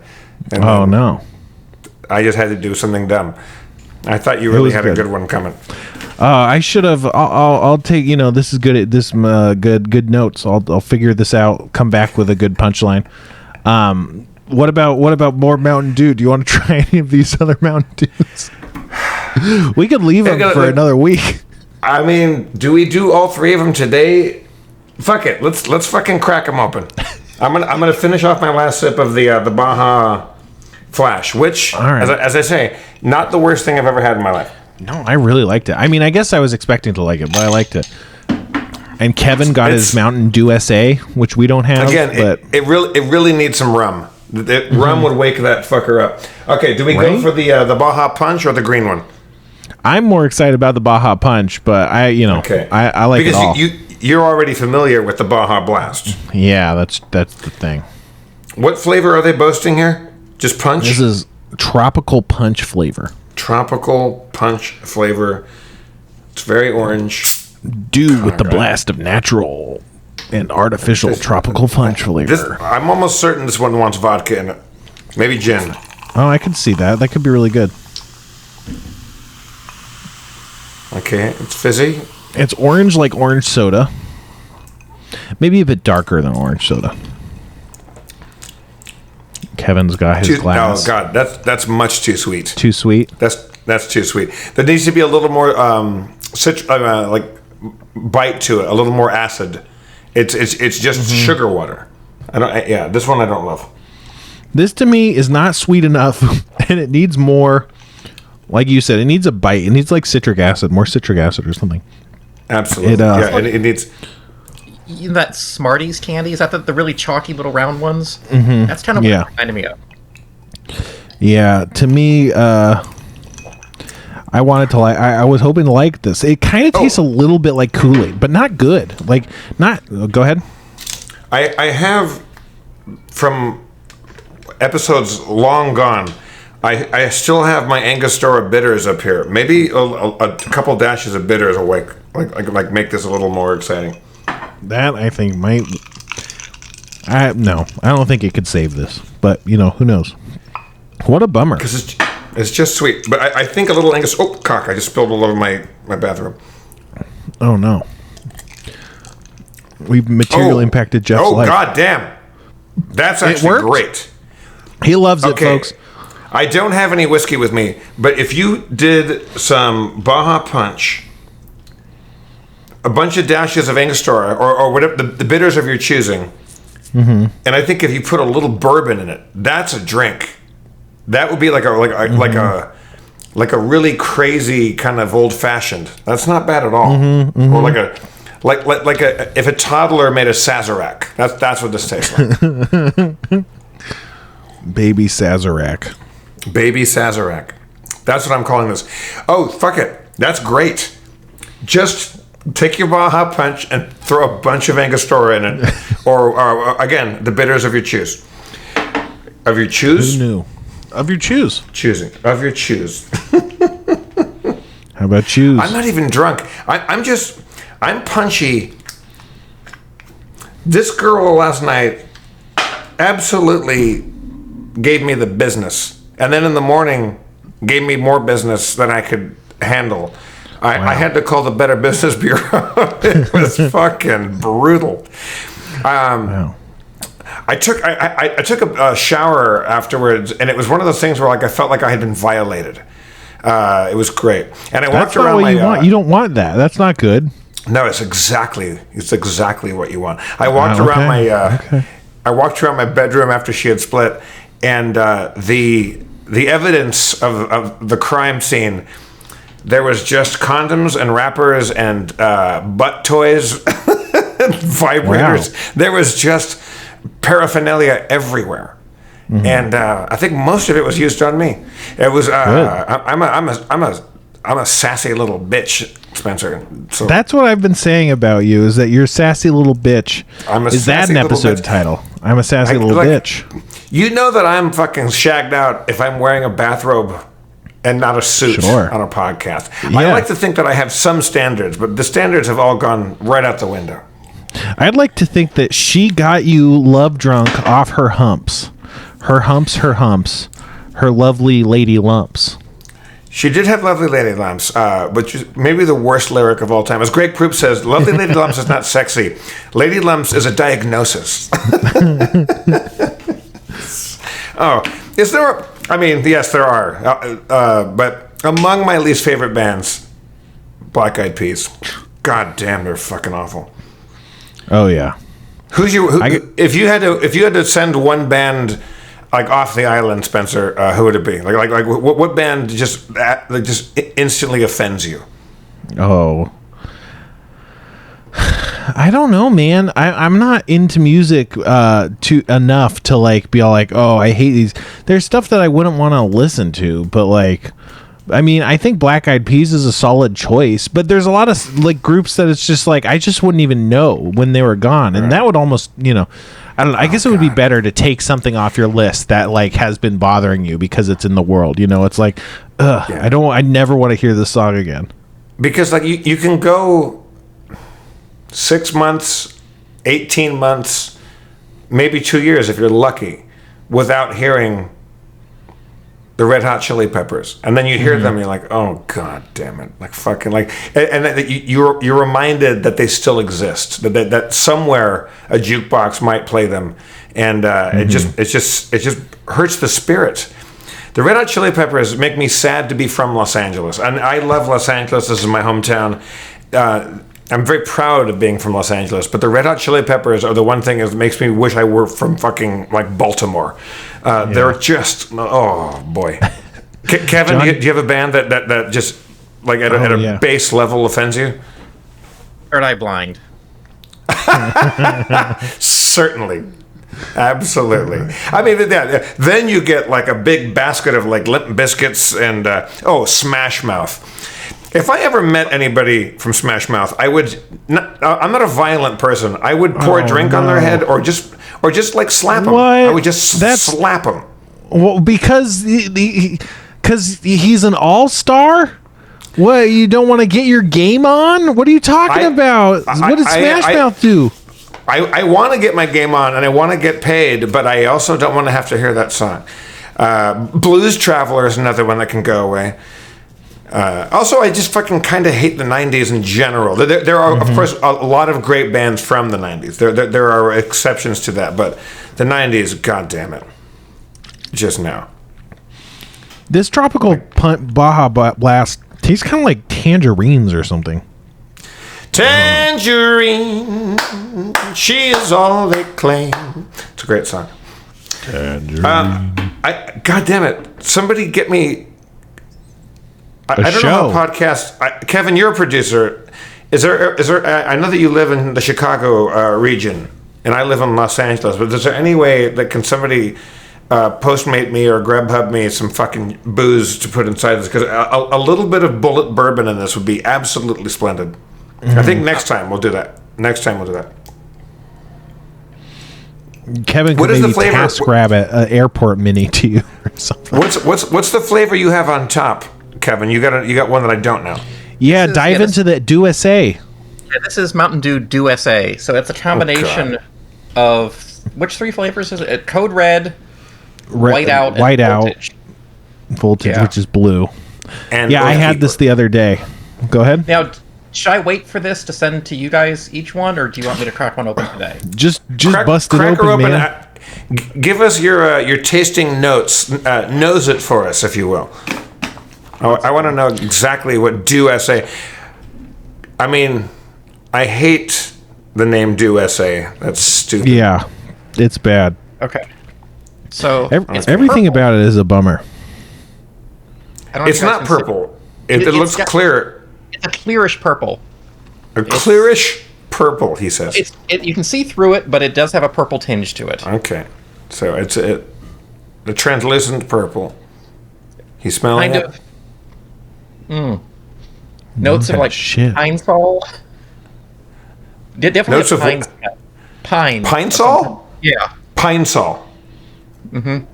And no! I just had to do something dumb. I thought you really had a good one coming. I should have. I'll take. This is good. This good notes. I'll figure this out. Come back with a good punchline. What about more Mountain Dew? Do you want to try any of these other Mountain Dews? We could leave them for another week. I mean, do we do all three of them today? Fuck it. Let's fucking crack them open. I'm gonna finish off my last sip of the Baja Flash, which, as I say, not the worst thing I've ever had in my life. No, I really liked it. I mean, I guess I was expecting to like it, but I liked it. And Kevin got his Mountain Dew SA, which we don't have. Again, but it really needs some rum. Rum would wake that fucker up. Okay, do we go for the Baja Punch or the green one? I'm more excited about the Baja Punch, but I like it all. Because you're already familiar with the Baja Blast. Yeah, that's the thing. What flavor are they boasting here? Just punch? This is tropical punch flavor. Tropical punch flavor. It's very orange. Do with the blast of natural and artificial tropical punch flavor. I'm almost certain this one wants vodka in it. Maybe gin. Oh, I could see that. That could be really good. Okay, it's fizzy. It's orange like orange soda. Maybe a bit darker than orange soda. Kevin's got his glass. Oh God, that's much too sweet. Too sweet? That's too sweet. There needs to be a little more like bite to it, a little more acid. It's just sugar water. This one I don't love. This to me is not sweet enough, and it needs more. Like you said, it needs a bite. It needs like citric acid, more citric acid or something. Absolutely. It needs. That Smarties candy, is that the really chalky little round ones? Mm-hmm. That's kind of what it reminded me of. Yeah, to me, I wanted to like. I was hoping to like this. It kind of tastes a little bit like Kool-Aid, but not good. Like not. Go ahead. I have from episodes long gone. I still have my Angostura bitters up here. Maybe a couple dashes of bitters will like make this a little more exciting. That I think might. No, I don't think it could save this. But who knows? What a bummer. Because it's just sweet. But I think a little Angostura. Oh, cock! I just spilled all over my bathroom. Oh no. We've materially impacted Jeff's life. Oh god damn! That's actually great. He loves it, folks. I don't have any whiskey with me, but if you did some Baja Punch, a bunch of dashes of Angostura, or whatever the bitters of your choosing, and I think if you put a little bourbon in it, that's a drink. That would be like a really crazy kind of old fashioned. That's not bad at all. Or like if a toddler made a Sazerac. That's what this tastes like. Baby Sazerac. Baby Sazerac. That's what I'm calling this. Oh, fuck it. That's great. Just take your Baja Punch and throw a bunch of Angostura in it. or again, the bitters of your choose. Of your choose? Who knew? Of your choose. Choosing. Of your choose. How about choose? I'm not even drunk. I'm punchy. This girl last night absolutely gave me the business. And then in the morning, gave me more business than I could handle. I had to call the Better Business Bureau. It was fucking brutal. Wow. I took a shower afterwards, and it was one of those things where I felt like I had been violated. It was great, and I walked around. That's not what you want. You don't want that. That's not good. No, it's exactly what you want. I walked around I walked around my bedroom after she had split, and the evidence of the crime scene, there was just condoms and wrappers and butt toys and vibrators. Wow. There was just paraphernalia everywhere. Mm-hmm. And I think most of it was used on me. It was I'm a sassy little bitch, Spencer. So that's what I've been saying about you, is that you're a sassy little bitch. Is that an episode title? I'm a sassy little bitch. You know that I'm fucking shagged out if I'm wearing a bathrobe and not a suit on a podcast. Yeah. I like to think that I have some standards, but the standards have all gone right out the window. I'd like to think that she got you love drunk off her humps. Her lovely lady lumps. She did have lovely lady lumps, but maybe the worst lyric of all time. As Greg Proops says, lovely lady lumps is not sexy. Lady lumps is a diagnosis. Oh, is there? I mean, yes, there are. But among my least favorite bands, Black Eyed Peas. God damn, they're fucking awful. Oh yeah. If you had to send one band like off the island, Spencer, who would it be? Like what band just instantly offends you? Oh, I don't know, man. I'm not into music enough to like be all like, oh, I hate these. There's stuff that I wouldn't want to listen to, but like, I mean, I think Black Eyed Peas is a solid choice, but there's a lot of like groups that it's just like I just wouldn't even know when they were gone, and that would almost, I don't know. I guess it would be better to take something off your list that like has been bothering you because it's in the world. It's like, I never want to hear this song again. Because like you can go 6 months, 18 months, maybe 2 years if you're lucky, without hearing the Red Hot Chili Peppers, and then you hear them, and you're like, "Oh God damn it!" Like fucking like, and then you're reminded that they still exist, that somewhere a jukebox might play them, and it just hurts the spirit. The Red Hot Chili Peppers make me sad to be from Los Angeles, and I love Los Angeles. This is my hometown. I'm very proud of being from Los Angeles, but the Red Hot Chili Peppers are the one thing that makes me wish I were from fucking like Baltimore. They're just, oh boy. Kevin, do you have a band that just like at a base level offends you? Third Eye Blind. Certainly. Absolutely. I mean, then you get like a big basket of like Limp Biscuits and Smash Mouth. If I ever met anybody from Smash Mouth, I would. I'm not a violent person. I would pour a drink on their head, or just like slap them. What? I would just slap them. Well, because he's an all-star. What, you don't want to get your game on? What are you talking about? What did Smash Mouth do? I want to get my game on, and I want to get paid, but I also don't want to have to hear that song. Blues Traveler is another one that can go away. Also, I just fucking kind of hate the 90s in general. There are, of course, a lot of great bands from the 90s. There are exceptions to that, but the 90s, god damn it. Just now. This tropical Baja Blast tastes kind of like tangerines or something. Tangerine, she is all they claim. It's a great song. Tangerine. God damn it. Somebody get me... I don't know how podcast. Kevin, you're a producer. Is there? I know that you live in the Chicago region, and I live in Los Angeles. But is there any way that can somebody Postmate me or Grubhub me some fucking booze to put inside this? Because a little bit of bullet bourbon in this would be absolutely splendid. I think next time we'll do that. Kevin could maybe task grab an airport mini to you or something. What's the flavor you have on top? Kevin, you got one that I don't know. Yeah, dive into the Dew SA. Yeah, this is Mountain Dew Dew SA. So it's a combination of which three flavors is it? Code Red, Whiteout, and Voltage, yeah. which is blue. And I had this the other day. Go ahead. Now, should I wait for this to send to you guys each one, or do you want me to crack one open today? Just bust it open, man. Give us your tasting notes. Nose it for us, if you will. I want to know exactly what Dew SA. I mean, I hate the name Dew SA. That's stupid. Yeah, it's bad. Okay. So everything purple. about it is a bummer. It's not purple. It looks clear. It's a clearish purple. Clearish purple, he says. You can see through it, but it does have a purple tinge to it. Okay. So it's the translucent purple. He's smelling kind it. Notes of like pine sol. Definitely Notes of pine. Pine sol? Yeah. Pine sol. Mm-hmm.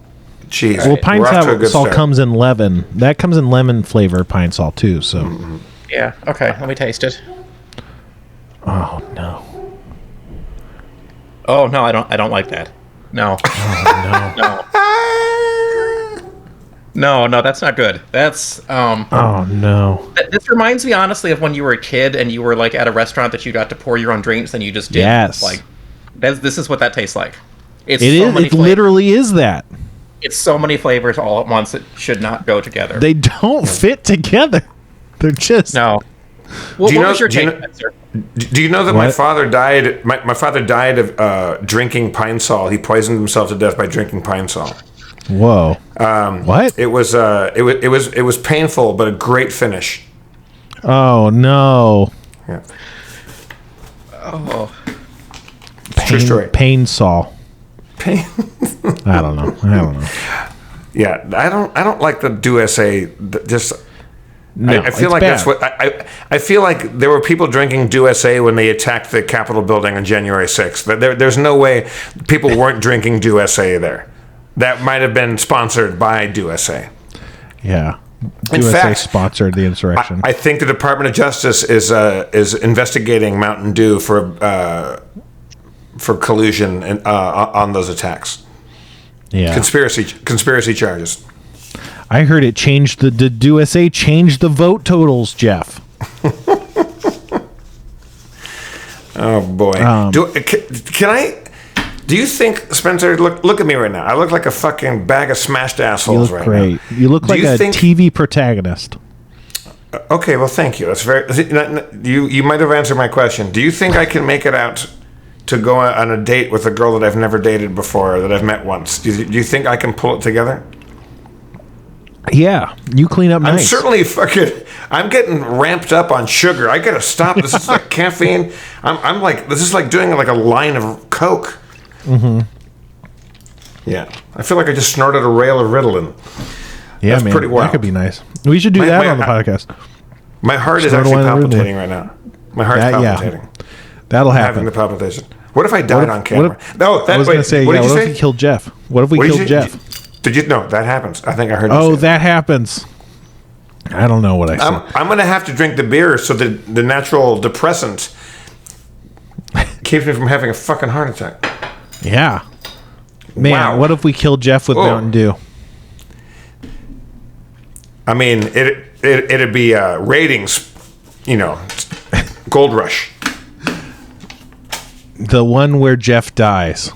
Jeez. Well, pine sol comes in lemon. That comes in lemon flavor pine sol too. So. Mm-hmm. Yeah. Okay. Let me taste it. Oh no. Oh no! I don't like that. No. Oh no. No. No, that's not good. That's Oh no. This reminds me honestly of when you were a kid and you were like at a restaurant that you got to pour your own drinks and you just did. Yes. Like this is what that tastes like. It literally is that. It's so many flavors all at once that should not go together. They don't fit together. They're just no. Well, what was your take, sir? Do you know that my father died? My father died of drinking pine sol. He poisoned himself to death by drinking pine sol. Whoa! What? It was painful, but a great finish. Oh no! Yeah. Oh. True story. Pain sol. Pain. I don't know. Yeah, I don't like the Dew SA. Just. No, I feel like bad. that's what I feel like. There were people drinking Dew SA when they attacked the Capitol building on January 6th. There's no way people weren't drinking Dew SA there. That might have been sponsored by Dew SA. Yeah. In USA fact, sponsored the insurrection. I think the Department of Justice is investigating Mountain Dew for collusion on those attacks. Yeah, conspiracy charges. I heard it changed the USA changed the vote totals, Jeff. Oh boy! Can I? Do you think, Spencer? Look at me right now. I look like a fucking bag of smashed assholes right now. You look great. You look like a TV protagonist. Okay, well, thank you. That's very. You might have answered my question. Do you think I can make it out to go on a date with a girl that I've never dated before, that I've met once? Do you think I can pull it together? Yeah, you clean up nice. I'm getting ramped up on sugar. I gotta stop. This is like caffeine. I'm like, this is like doing like a line of Coke. Mm-hmm. Yeah, I feel like I just snorted a rail of Ritalin. Yeah, that's man, pretty wild. That could be nice. We should do that on the podcast. My heart is actually palpitating right now. My heart's palpitating. Yeah. That'll happen. Having the palpitation. What if I died on camera? I was going to say, what if we killed Jeff? What if we killed Jeff? Did you know that happens? I think I heard. Oh, that happens. I don't know what I said. I'm going to have to drink the beer so the natural depressant keeps me from having a fucking heart attack. Yeah. Man, wow. What if we killed Jeff with Mountain Dew? I mean, it'd be ratings, gold rush. The one where Jeff dies.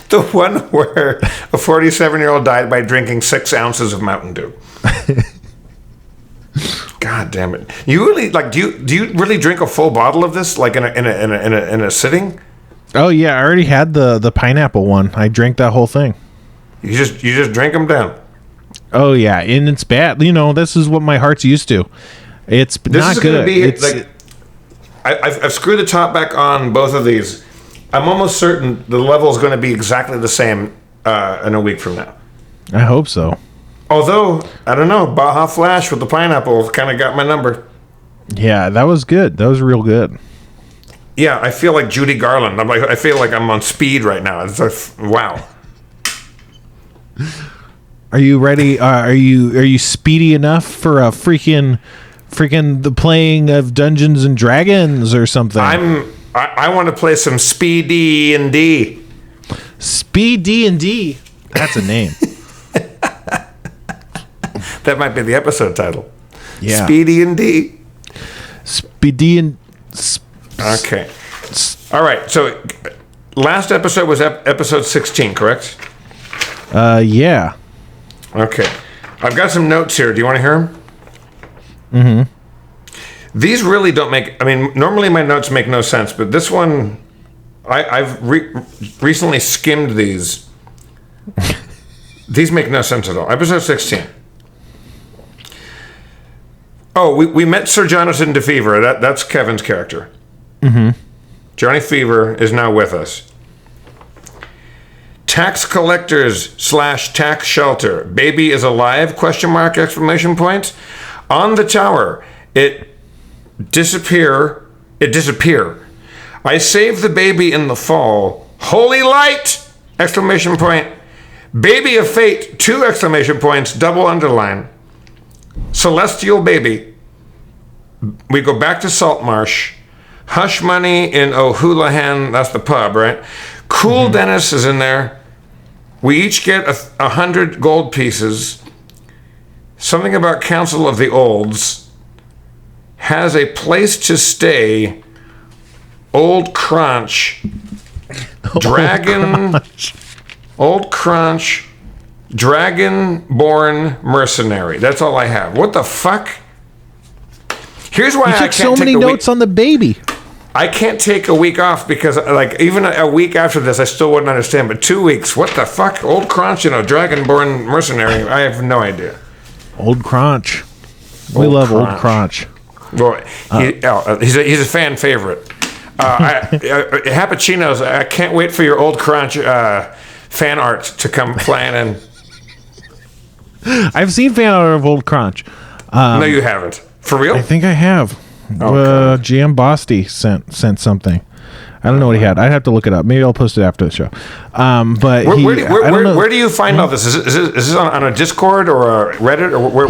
The one where a 47-year-old died by drinking 6 ounces of Mountain Dew. God damn it! You really do you really drink a full bottle of this in a sitting? Oh yeah, I already had the pineapple one. I drank that whole thing. You just drink them down. Oh yeah, and it's bad. This is what my heart's used to. It's not good. I've screwed the top back on both of these. I'm almost certain the level is going to be exactly the same in a week from now. I hope so. Although, I don't know, Baja Flash with the pineapple kind of got my number. Yeah, that was good. That was real good. Yeah, I feel like Judy Garland. I feel like I'm on speed right now. It's like, wow. Are you ready? Are you speedy enough for a freaking the playing of Dungeons and Dragons or something? I want to play some Speed D&D. Speed D&D. That's a name. That might be the episode title. Yeah. Speedy and D. Speedy and. Okay. All right. So, last episode was episode 16, correct? Yeah. Okay. I've got some notes here. Do you want to hear them? Mm-hmm. These really don't make. I mean, normally my notes make no sense, but this one, I've recently skimmed these. These make no sense at all. Episode 16. Oh, we met Sir Jonathan DeFever. That's Kevin's character. Mm-hmm. Johnny Fever is now with us. Tax collectors / tax shelter. Baby is alive? ? On the tower. It disappear. I saved the baby in the fall. Holy light! ! Baby of fate. 2 ! Double underline. Celestial baby. We go back to Saltmarsh. Hush money in O'Houlihan. That's the pub, right? Cool Dennis is in there. We each get 100 gold pieces. Something about Council of the Olds. Has a place to stay. Old Crunch. Dragon. Old Crunch. Dragon-born mercenary. That's all I have. What the fuck? Here's why you took so many notes on the baby. I can't take a week off because, even a week after this, I still wouldn't understand. But 2 weeks, what the fuck? Old Crunch, Dragon-born mercenary. I have no idea. Old Crunch. We love Old Crunch. Well, he's a fan favorite. Happuccinos, I can't wait for your Old Crunch fan art to come flying in. I've seen fan art of Old Crunch. No, you haven't. For real? I think I have. GM Bosty sent something. I don't know what he had. I'd have to look it up. Maybe I'll post it after the show. But where do you find all this? Is this on a Discord or a Reddit, or where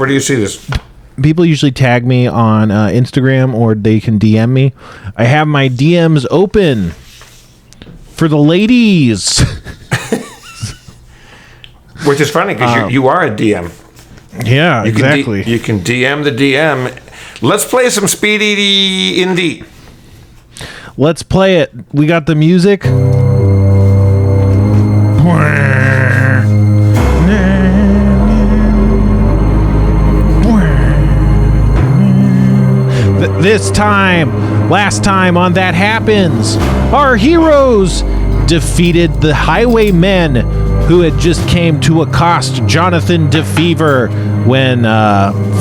do you see this? People usually tag me on Instagram, or they can DM me. I have my DMs open for the ladies. Which is funny because you are a DM. Yeah, exactly. You can DM the DM. Let's play some Speedy Indie. Let's play it. We got the music. This time, last time on That Happens, our heroes defeated the highwaymen who had just came to accost Jonathan DeFever when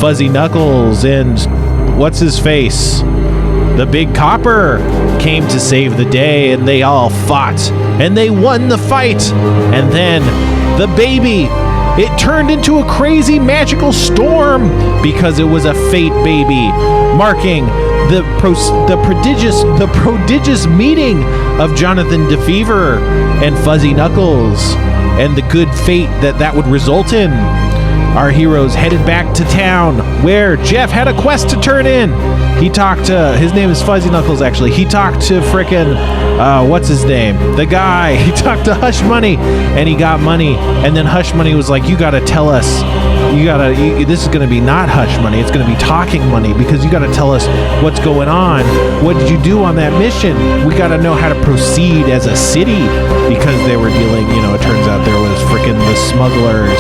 Fuzzy Knuckles and what's his face, the Big Copper, came to save the day, and they all fought and they won the fight. And then the baby, it turned into a crazy magical storm because it was a fate baby, marking the prodigious meeting of Jonathan DeFever and Fuzzy Knuckles, and the good fate that would result in. Our heroes headed back to town, where Jeff had a quest to turn in. He talked to, his name is Fuzzy Knuckles, actually. He talked to frickin', what's his name? The guy. He talked to Hush Money, and he got money. And then Hush Money was like, you gotta tell us, this is gonna be not Hush Money, it's gonna be Talking Money, because you gotta tell us what's going on. What did you do on that mission? We gotta know how to proceed as a city, because they were dealing, it turns out there was frickin' the smugglers.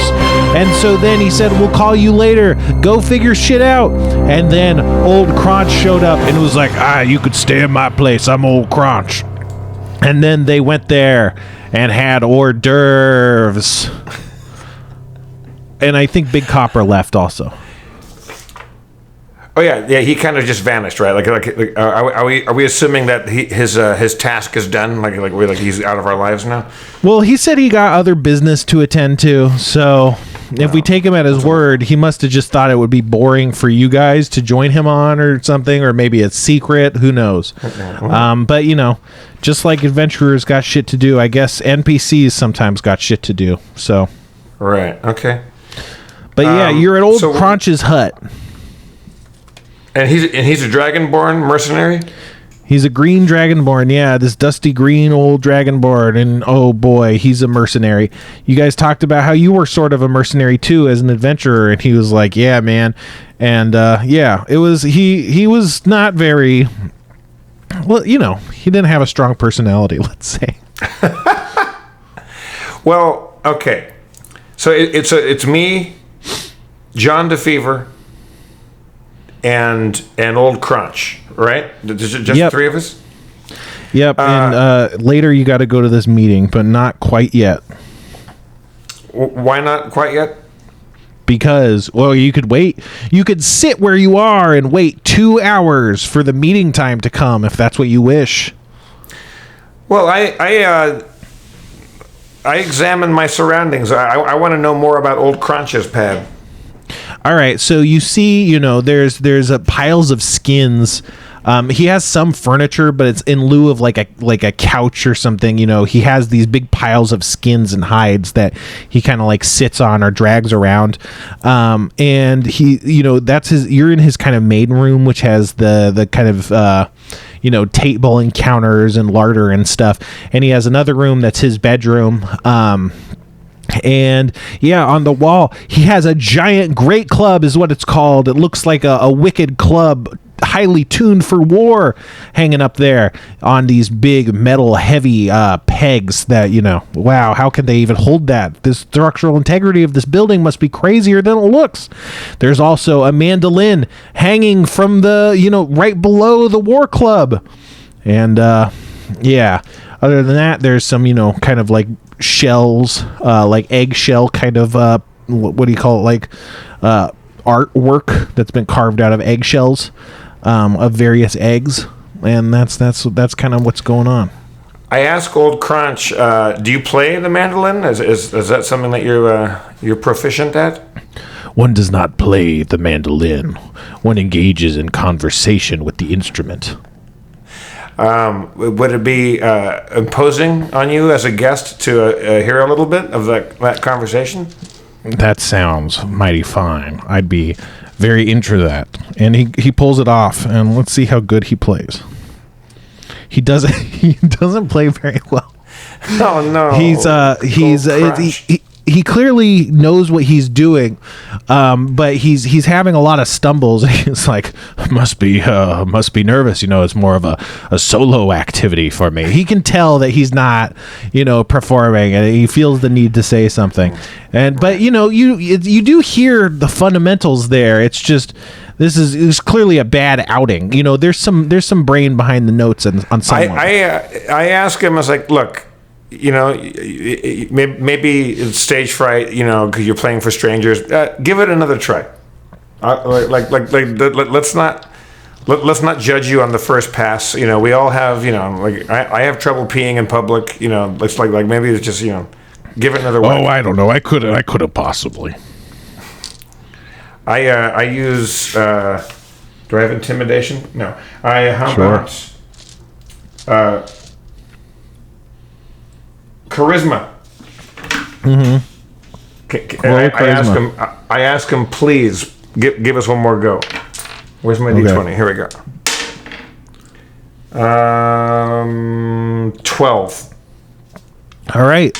And so then he said, we'll call you later. Go figure shit out. And then Old Crunch showed up and was like, you could stay in my place. I'm Old Crunch. And then they went there and had hors d'oeuvres. And I think Big Copper left also. Oh yeah. He kind of just vanished, right? Like are we assuming that his task is done? Like he's out of our lives now? Well, he said he got other business to attend to, so if we take him at his word, he must have just thought it would be boring for you guys to join him on or something, or maybe it's secret. Who knows? But just like adventurers got shit to do, I guess NPCs sometimes got shit to do. So right, okay. But yeah, you're at Old Crunch's hut. And he's a Dragonborn mercenary? He's a green Dragonborn, yeah, this dusty green old Dragonborn, and oh boy, he's a mercenary. You guys talked about how you were sort of a mercenary too as an adventurer, and he was like, yeah, man. And yeah, it was, he was not very, well, he didn't have a strong personality, let's say. Well, okay. So it's me, John DeFever, and Old Crunch, right? Just three of us? Yep, and later you got to go to this meeting, but not quite yet. Why not quite yet? Because, well, you could wait. You could sit where you are and wait 2 hours for the meeting time to come, if that's what you wish. Well, I examine my surroundings. I want to know more about Old Crunch's pad. All right, so you see, there's piles of skins. He has some furniture, but it's in lieu of like a couch or something. He has these big piles of skins and hides that he kind of like sits on or drags around. And he, that's his. You're in his kind of main room, which has the kind of table and counters and larder and stuff. And he has another room that's his bedroom. And yeah, on the wall he has a giant great club, is what it's called. It looks like a wicked club, highly tuned for war, hanging up there on these big metal heavy pegs that, wow, how can they even hold that? The structural integrity of this building must be crazier than it looks. There's also a mandolin hanging from the, right below the war club. And yeah, other than that, there's some, kind of like shells, like eggshell kind of what do you call it, like artwork that's been carved out of eggshells of various eggs, and that's kind of what's going on. I ask Old Crunch, do you play the mandolin? Is that something that you're proficient at? One does not play the mandolin. One engages in conversation with the instrument. Would it be imposing on you as a guest to hear a little bit of that conversation? That sounds mighty fine. I'd be very into that. And he pulls it off, and let's see how good he plays. He doesn't play very well. Oh no. He clearly knows what he's doing, but he's having a lot of stumbles. He's like, must be nervous. It's more of a solo activity for me. He can tell that he's not, performing, and he feels the need to say something. But you do hear the fundamentals there. It's just this is clearly a bad outing. There's some brain behind the notes on someone. I asked him. I was like, look. Maybe it's stage fright, because you're playing for strangers. Give it another try. Let's not judge you on the first pass. We all have, I have trouble peeing in public. It's like maybe it's just, give it another way. Oh, I don't know. I could have possibly. I use. Do I have intimidation? No. How about charisma? Mm-hmm. I ask him, please give us one more go. Where's my D20? Here we go. 12. All right.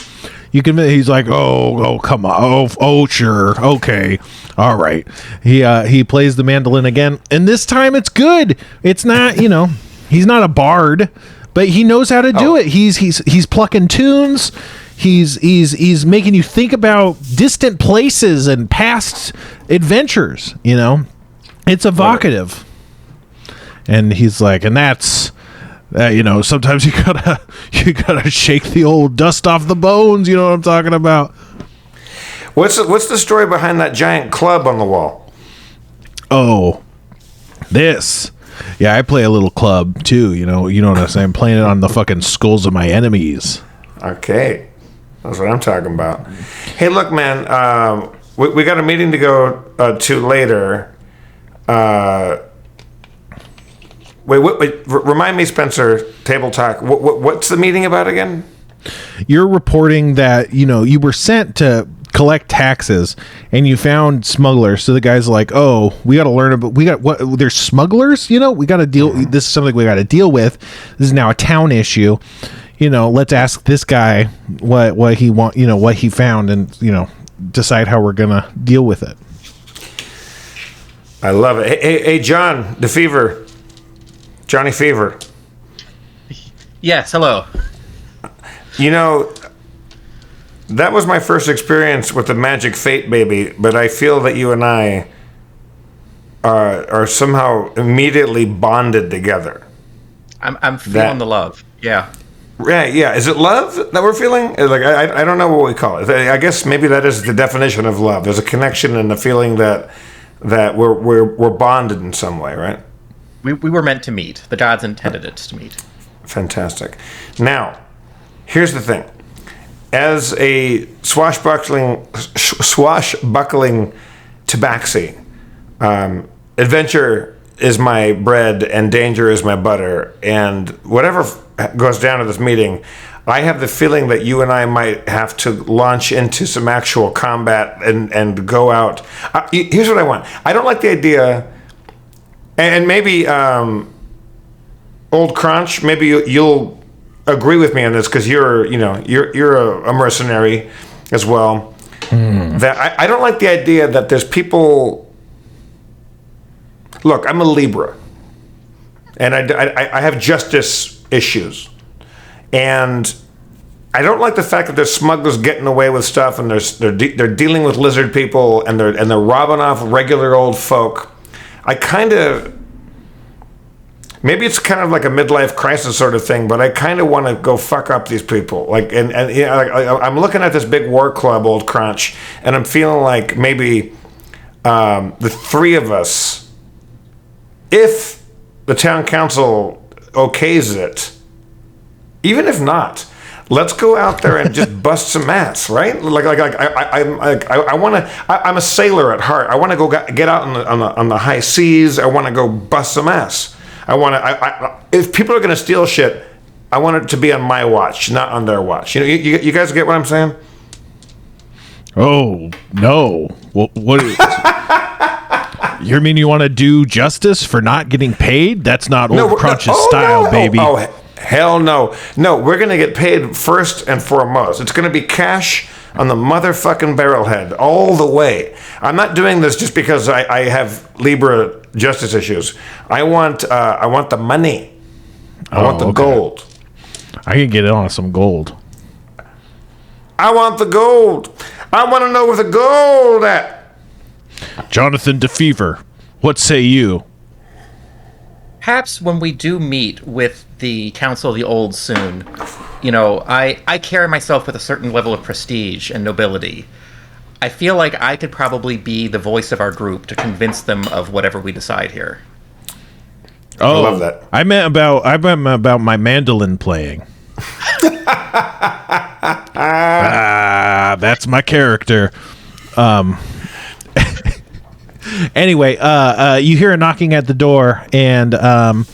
You can. He's like, oh, come on, oh, sure, okay, all right. He plays the mandolin again, and this time it's good. It's not, he's not a bard, but he knows how to do it. He's plucking tunes. He's making you think about distant places and past adventures. It's evocative. And he's like, and that's. Sometimes you gotta shake the old dust off the bones. You know what I'm talking about? What's the story behind that giant club on the wall? Oh, this. Yeah, I play a little club too. You know what I'm saying? I'm playing it on the fucking skulls of my enemies. Okay, that's what I'm talking about. Hey, look, man, we got a meeting to go to later. Wait, remind me, Spencer, Table Talk. What's the meeting about again? You're reporting that, you were sent to collect taxes and you found smugglers. So the guy's like, oh, we got to learn about, there's smugglers, we got to deal, this is something we got to deal with. This is now a town issue. Let's ask this guy what he what he found and, decide how we're going to deal with it. I love it. Hey, John, the Fever. Johnny Fever. Yes, hello. That was my first experience with the Magic Fate baby, but I feel that you and I are somehow immediately bonded together. I'm feeling the love. Yeah. Right, yeah. Is it love that we're feeling? Like I don't know what we call it. I guess maybe that is the definition of love. There's a connection and a feeling that we're bonded in some way, right? We were meant to meet. The gods intended it to meet. Fantastic. Now, here's the thing. As a swashbuckling tabaxi, adventure is my bread and danger is my butter. And whatever goes down at this meeting, I have the feeling that you and I might have to launch into some actual combat and go out. Here's what I want. I don't like the idea... And maybe, Old Crunch, maybe you'll agree with me on this because you're a mercenary as well. That I don't like the idea that there's people. Look, I'm a Libra, and I have justice issues, and I don't like the fact that there's smugglers getting away with stuff, and they're dealing with lizard people, and they're robbing off regular old folk. I kind of, maybe it's kind of like a midlife crisis sort of thing, but I kind of want to go fuck up these people. Like, I'm looking at this big war club, Old Crunch, and I'm feeling like maybe the three of us, if the town council okays it, even if not, let's go out there and just bust some ass, right? I want to. I'm a sailor at heart. I want to go get out on the high seas. I want to go bust some ass. I want to. If people are going to steal shit, I want it to be on my watch, not on their watch. You guys get what I'm saying? Oh no! What? You mean you want to do justice for not getting paid? That's not Old Crunch's style, baby. Oh, hell no! No, we're going to get paid first and foremost. It's going to be cash on the motherfucking barrelhead all the way. I'm not doing this just because I have Libra justice issues. I want the money. I want the gold. I can get it on some gold. I want the gold. I want to know where the gold at. Jonathan DeFever, what say you? Perhaps when we do meet with the Council of the Old soon, I carry myself with a certain level of prestige and nobility. I feel like I could probably be the voice of our group to convince them of whatever we decide here. Oh, I love that. I meant about my mandolin playing. That's my character. Anyway, you hear a knocking at the door, and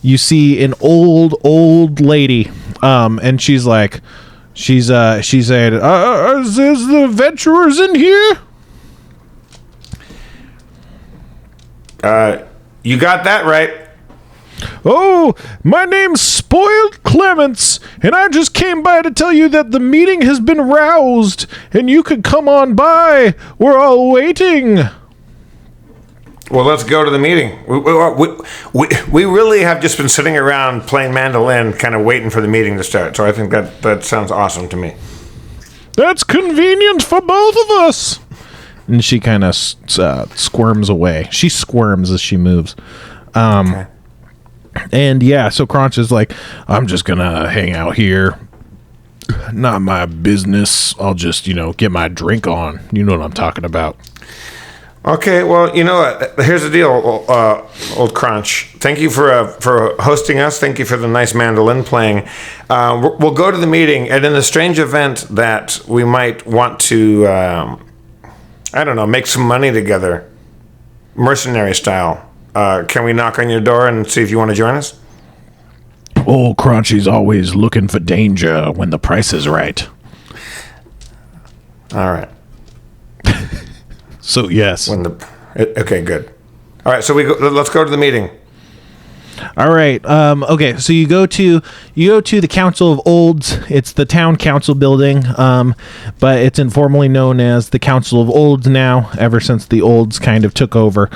you see an old lady, and she's like, she's saying, "Is the adventurers in here?" You got that right. Oh, my name's Spoiled Clements, and I just came by to tell you that the meeting has been roused, and you could come on by. We're all waiting. Well, let's go to the meeting. We really have just been sitting around playing mandolin, kind of waiting for the meeting to start. So I think that sounds awesome to me. That's convenient for both of us. And she kind of squirms away. She squirms as she moves. Okay. And yeah, so Crunch is like, I'm just gonna hang out here. Not my business. I'll just, get my drink on. You know what I'm talking about. Okay, well, here's the deal, old Crunch. Thank you for hosting us. Thank you for the nice mandolin playing. We'll go to the meeting, and in the strange event that we might want to, make some money together, mercenary style. Can we knock on your door and see if you want to join us? Old Crunchy's always looking for danger when the price is right. All right. So yes. Okay, good. All right, so let's go to the meeting. All right. Okay. So you go to the Council of Olds. It's the town council building, but it's informally known as the Council of Olds now. Ever since the Olds kind of took over.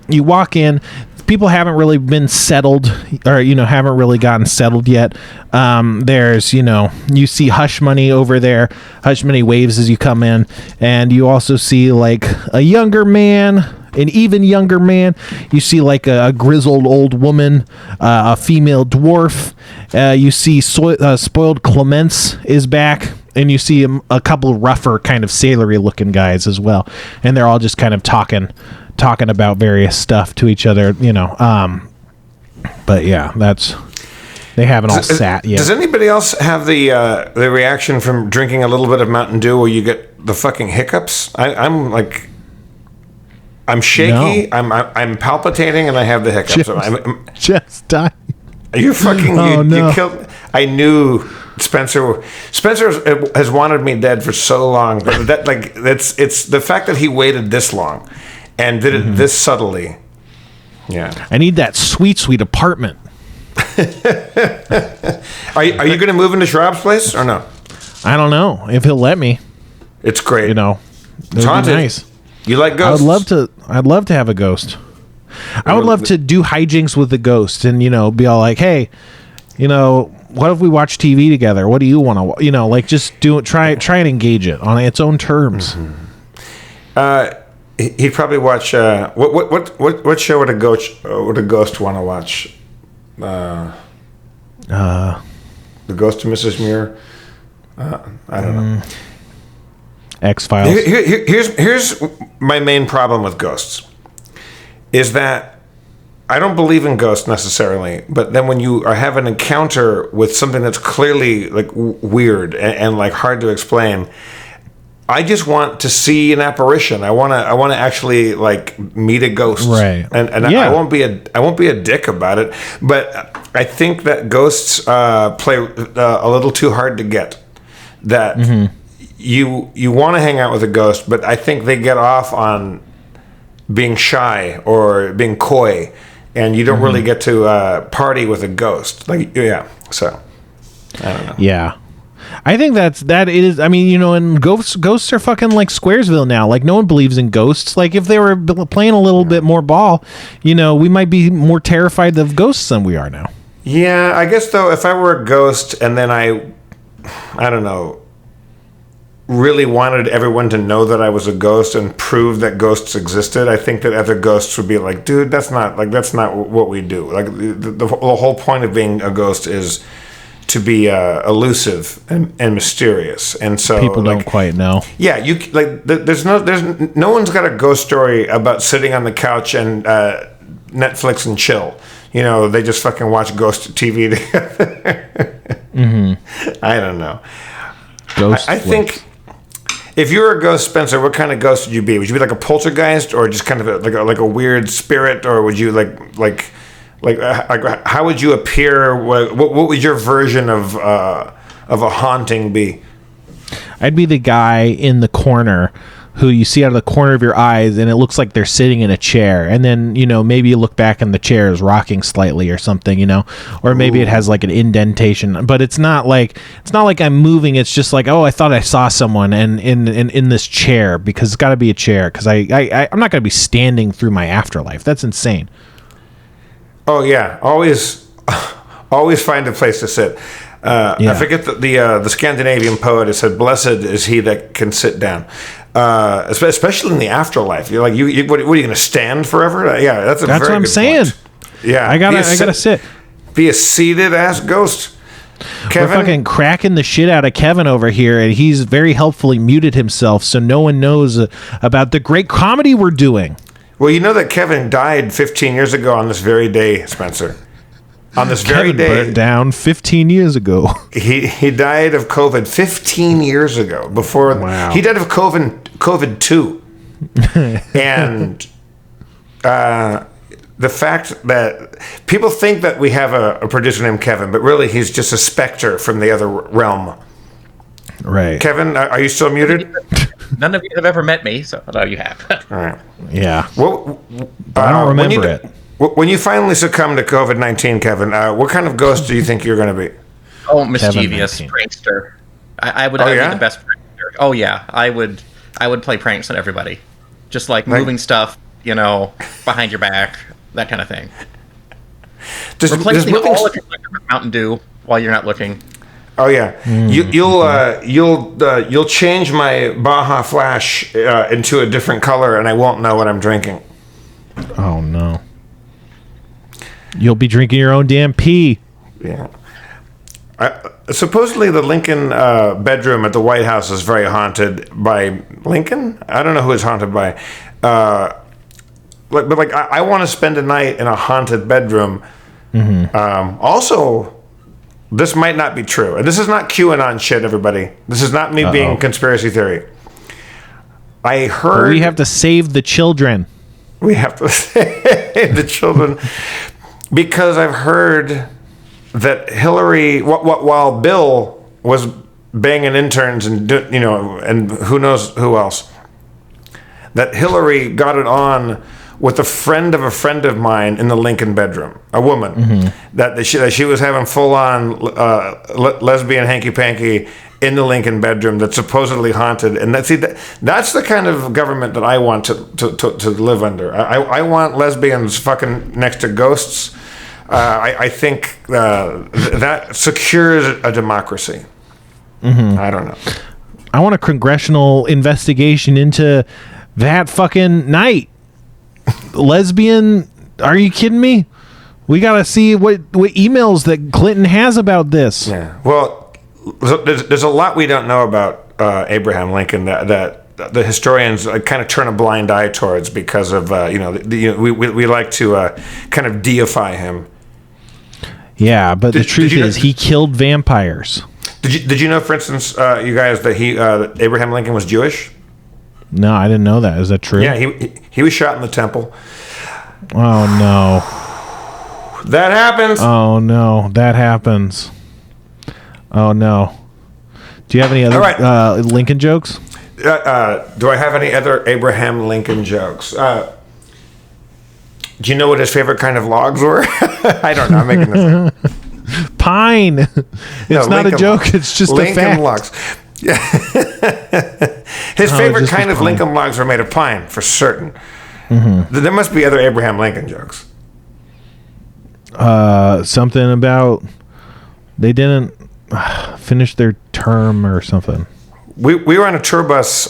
You walk in. People haven't really been settled, or haven't really gotten settled yet. There's you see Hush Money over there. Hush Money waves as you come in, and you also see like a younger man, an even younger man. You see like a grizzled old woman, a female dwarf. You see Spoiled Clements is back, and you see a couple rougher kind of sailory looking guys as well, and they're all just kind of talking about various stuff to each other, but yeah, they haven't all sat yet. Does anybody else have the reaction from drinking a little bit of Mountain Dew where you get the fucking hiccups? I'm shaky, no. I'm palpitating, and I have the hiccups. Just dying. You fucking, you killed. I knew Spencer has wanted me dead for so long. It's the fact that he waited this long. And did it this subtly. Yeah. I need that sweet apartment. Are you going to move into Schraub's place or no? I don't know if he'll let me. It's great. It's haunted. Nice. You like ghosts? I'd love to have a ghost. I would love to do hijinks with the ghost and be all like, hey, what if we watch TV together? What do you want to just do it, try and engage it on its own terms. Mm-hmm. He'd probably watch. What show would a ghost want to watch? The Ghost of Mrs. Muir. I don't know. X-Files. Here's my main problem with ghosts. Is that I don't believe in ghosts necessarily, but then when you have an encounter with something that's clearly like weird and like hard to explain, I just want to see an apparition. I want to actually like meet a ghost, Right? And I won't be a dick about it. But I think that ghosts play a little too hard to get. That you want to hang out with a ghost, but I think they get off on being shy or being coy, and you don't really get to party with a ghost. Like so I don't know. Yeah. I think that is. I mean, and ghosts are fucking like Squaresville now. Like, no one believes in ghosts. Like, if they were playing a little bit more ball, we might be more terrified of ghosts than we are now. Yeah, I guess though, if I were a ghost and then I don't know, really wanted everyone to know that I was a ghost and prove that ghosts existed, I think that other ghosts would be like, dude, that's not what we do. Like, the whole point of being a ghost is to be elusive and mysterious, and so people don't quite know. Yeah, there's no one's got a ghost story about sitting on the couch and Netflix and chill. They just fucking watch ghost TV together. I don't know. Ghost. I think if you were a ghost, Spencer, what kind of ghost would you be? Would you be like a poltergeist, or just kind of like a weird spirit, or would you like how would you appear? What would your version of a haunting be? I'd be the guy in the corner who you see out of the corner of your eyes, and it looks like they're sitting in a chair, and then maybe you look back and the chair is rocking slightly or something, or maybe it has like an indentation, but it's not like I'm moving. It's just like, oh, I thought I saw someone and in this chair, because it's got to be a chair, because I'm not going to be standing through my afterlife. That's insane. Oh yeah, always find a place to sit. I forget that the Scandinavian poet has said, "Blessed is he that can sit down," especially in the afterlife. You're like, what are you going to stand forever? Yeah, that's very what I'm good saying. point. Yeah, I gotta sit. Be a seated ass ghost. Kevin, we're fucking cracking the shit out of Kevin over here, and he's very helpfully muted himself so no one knows about the great comedy we're doing. Well, you know that Kevin died 15 years ago on this very day, Spencer. On this very Kevin day, burned down 15 years ago. He died of COVID 15 years ago. Wow. He died of COVID 2, and the fact that people think that we have a producer named Kevin, but really he's just a specter from the other realm. Right. Kevin, are you still muted? None of you have ever met me, so no, you have. All right. Yeah. Well, I don't remember it. When you finally succumb to COVID-19, Kevin, what kind of ghost do you think you're going to be? Oh, mischievous prankster. I would be the best prankster. Oh yeah, I would play pranks on everybody, just like moving stuff, behind your back, that kind of thing. Replacing all of your liquor with Mountain Dew while you're not looking. Oh yeah, you'll change my Baja Flash into a different color, and I won't know what I'm drinking. Oh no. You'll be drinking your own damn pee. Yeah. Supposedly the Lincoln bedroom at the White House is very haunted by Lincoln. I don't know who it's haunted by. I want to spend a night in a haunted bedroom. Also, this might not be true. And this is not QAnon shit, everybody. This is not me being conspiracy theory. I heard... But we have to save the children. We have to save the children. Because I've heard that Hillary, while Bill was banging interns and and who knows who else, that Hillary got it on with a friend of mine in the Lincoln bedroom, a woman, that she was having full on lesbian hanky panky in the Lincoln bedroom that's supposedly haunted, and that's the kind of government that I want to live under. I want lesbians fucking next to ghosts. I think that secures a democracy. I don't know. I want a congressional investigation into that fucking night. Lesbian? Are you kidding me? We gotta see what emails that Clinton has about this. Yeah. Well, there's a lot we don't know about Abraham Lincoln that the historians kind of turn a blind eye towards because of we like to kind of deify him. Yeah, but the truth is he killed vampires. Did you know, for instance, you guys, that that Abraham Lincoln was Jewish? No, I didn't know that. Is that true? Yeah, he was shot in the temple. Oh no. That happens. Oh no, that happens. Oh no. Do you have any other Lincoln jokes? Do I have any other Abraham Lincoln jokes? Do you know what his favorite kind of logs were? I don't know. I'm making this up. Pine. It's not Lincoln a joke. logs. It's just Lincoln a fact. logs. His favorite just kind was of Lincoln logs were made of pine, for certain. Mm-hmm. There must be other Abraham Lincoln jokes. Something about they didn't finish their term or something. We were on a tour bus.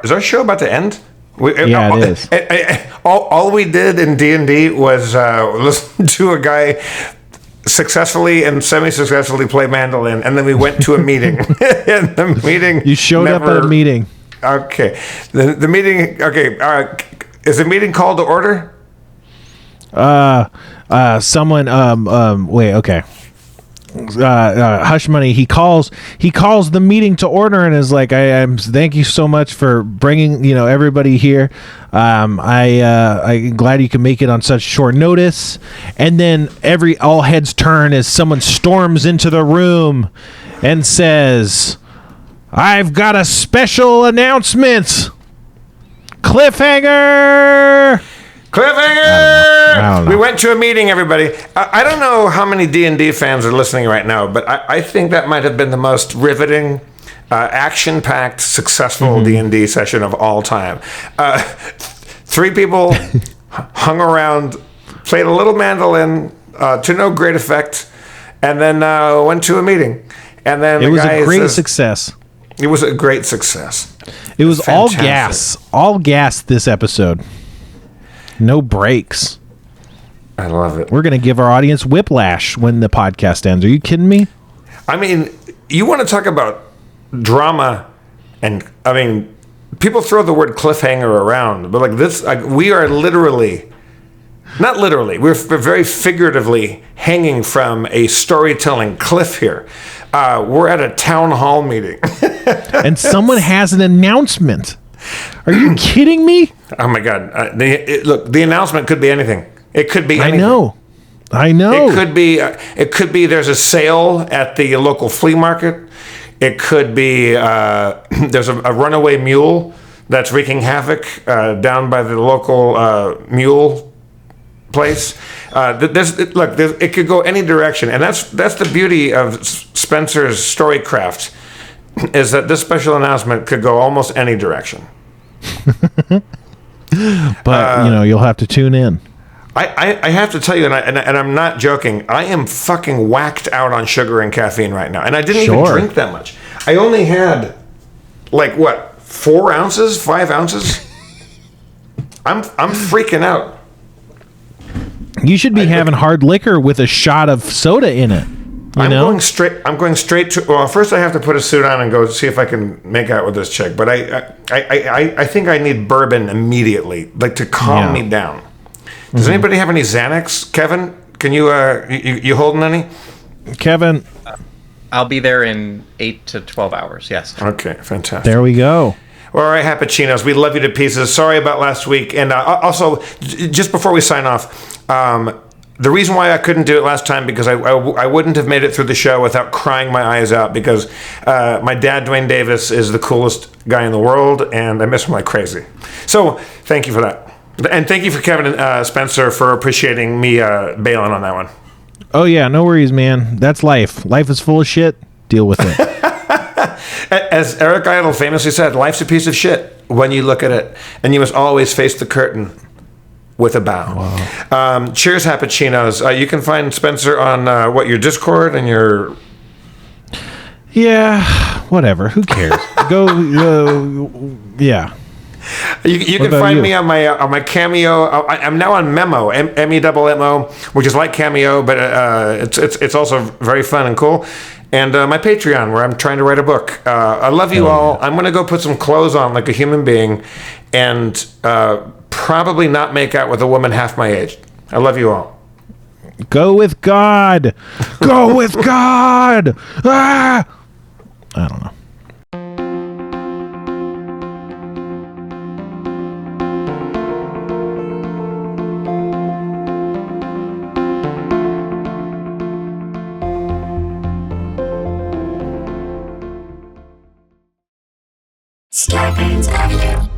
Is our show about to end? Yeah, it is. All we did in D&D was listen to a guy successfully and semi-successfully play mandolin, and then we went to a meeting. And the meeting. You showed up at a meeting. Okay. The meeting. Okay. Is the meeting called to order? Someone. Wait. Okay. Hush Money. He calls the meeting to order and is like, I'm thank you so much for bringing everybody here. I'm glad you can make it on such short notice. And then all heads turn as someone storms into the room and says, I've got a special announcement. Cliffhanger. Cliffhanger! I don't know. We went to a meeting, everybody. I don't know how many D&D fans are listening right now, but I think that might have been the most riveting, action-packed, successful D&D session of all time. 3 people hung around, played a little mandolin to no great effect, and then went to a meeting. And then it was a great success. It was a great success. It was all gas this episode. No breaks. I love it. We're going to give our audience whiplash when the podcast ends. Are you kidding me? I mean, you want to talk about drama, and I mean, people throw the word cliffhanger around, but like this, we are literally, not literally, we're very figuratively hanging from a storytelling cliff here. We're at a town hall meeting. And someone has an announcement. Are you kidding me? Oh my God! Look, the announcement could be anything. It could be anything. I know. It could be. It could be. There's a sale at the local flea market. It could be. There's a runaway mule that's wreaking havoc down by the local mule place. It could go any direction, and that's the beauty of Spencer's storycraft. Is that this special announcement could go almost any direction. But you'll have to tune in. I have to tell you, and I'm not joking, I am fucking whacked out on sugar and caffeine right now. And I didn't even drink that much. I only had, 4 ounces, 5 ounces? I'm freaking out. You should be having hard liquor with a shot of soda in it. I'm going straight to. Well, first I have to put a suit on and go see if I can make out with this chick. But I think I need bourbon immediately, to calm me down. Does anybody have any Xanax, Kevin? Can you you holding any? Kevin, I'll be there in 8 to 12 hours. Yes. Okay, fantastic. There we go. All right, Happuccinos, we love you to pieces. Sorry about last week, and also just before we sign off. The reason why I couldn't do it last time because I wouldn't have made it through the show without crying my eyes out because my dad, Dwayne Davis, is the coolest guy in the world, and I miss him like crazy. So thank you for that. And thank you for Kevin and Spencer for appreciating me bailing on that one. Oh, yeah, no worries, man. That's life. Life is full of shit. Deal with it. As Eric Idle famously said, life's a piece of shit when you look at it, and you must always face the curtain with a bow. Wow. Cheers, Happuccinos. You can find Spencer on your Discord and your. Yeah, whatever. Who cares? Go. Yeah. You can find me on my Cameo. I'm now on Memo, MEMMO, which is like Cameo, but it's also very fun and cool. And my Patreon, where I'm trying to write a book. I love you all. I'm going to go put some clothes on like a human being, and probably not make out with a woman half my age. I love you all. Go with God. Go with God. Ah! I don't know. Starburns Audio.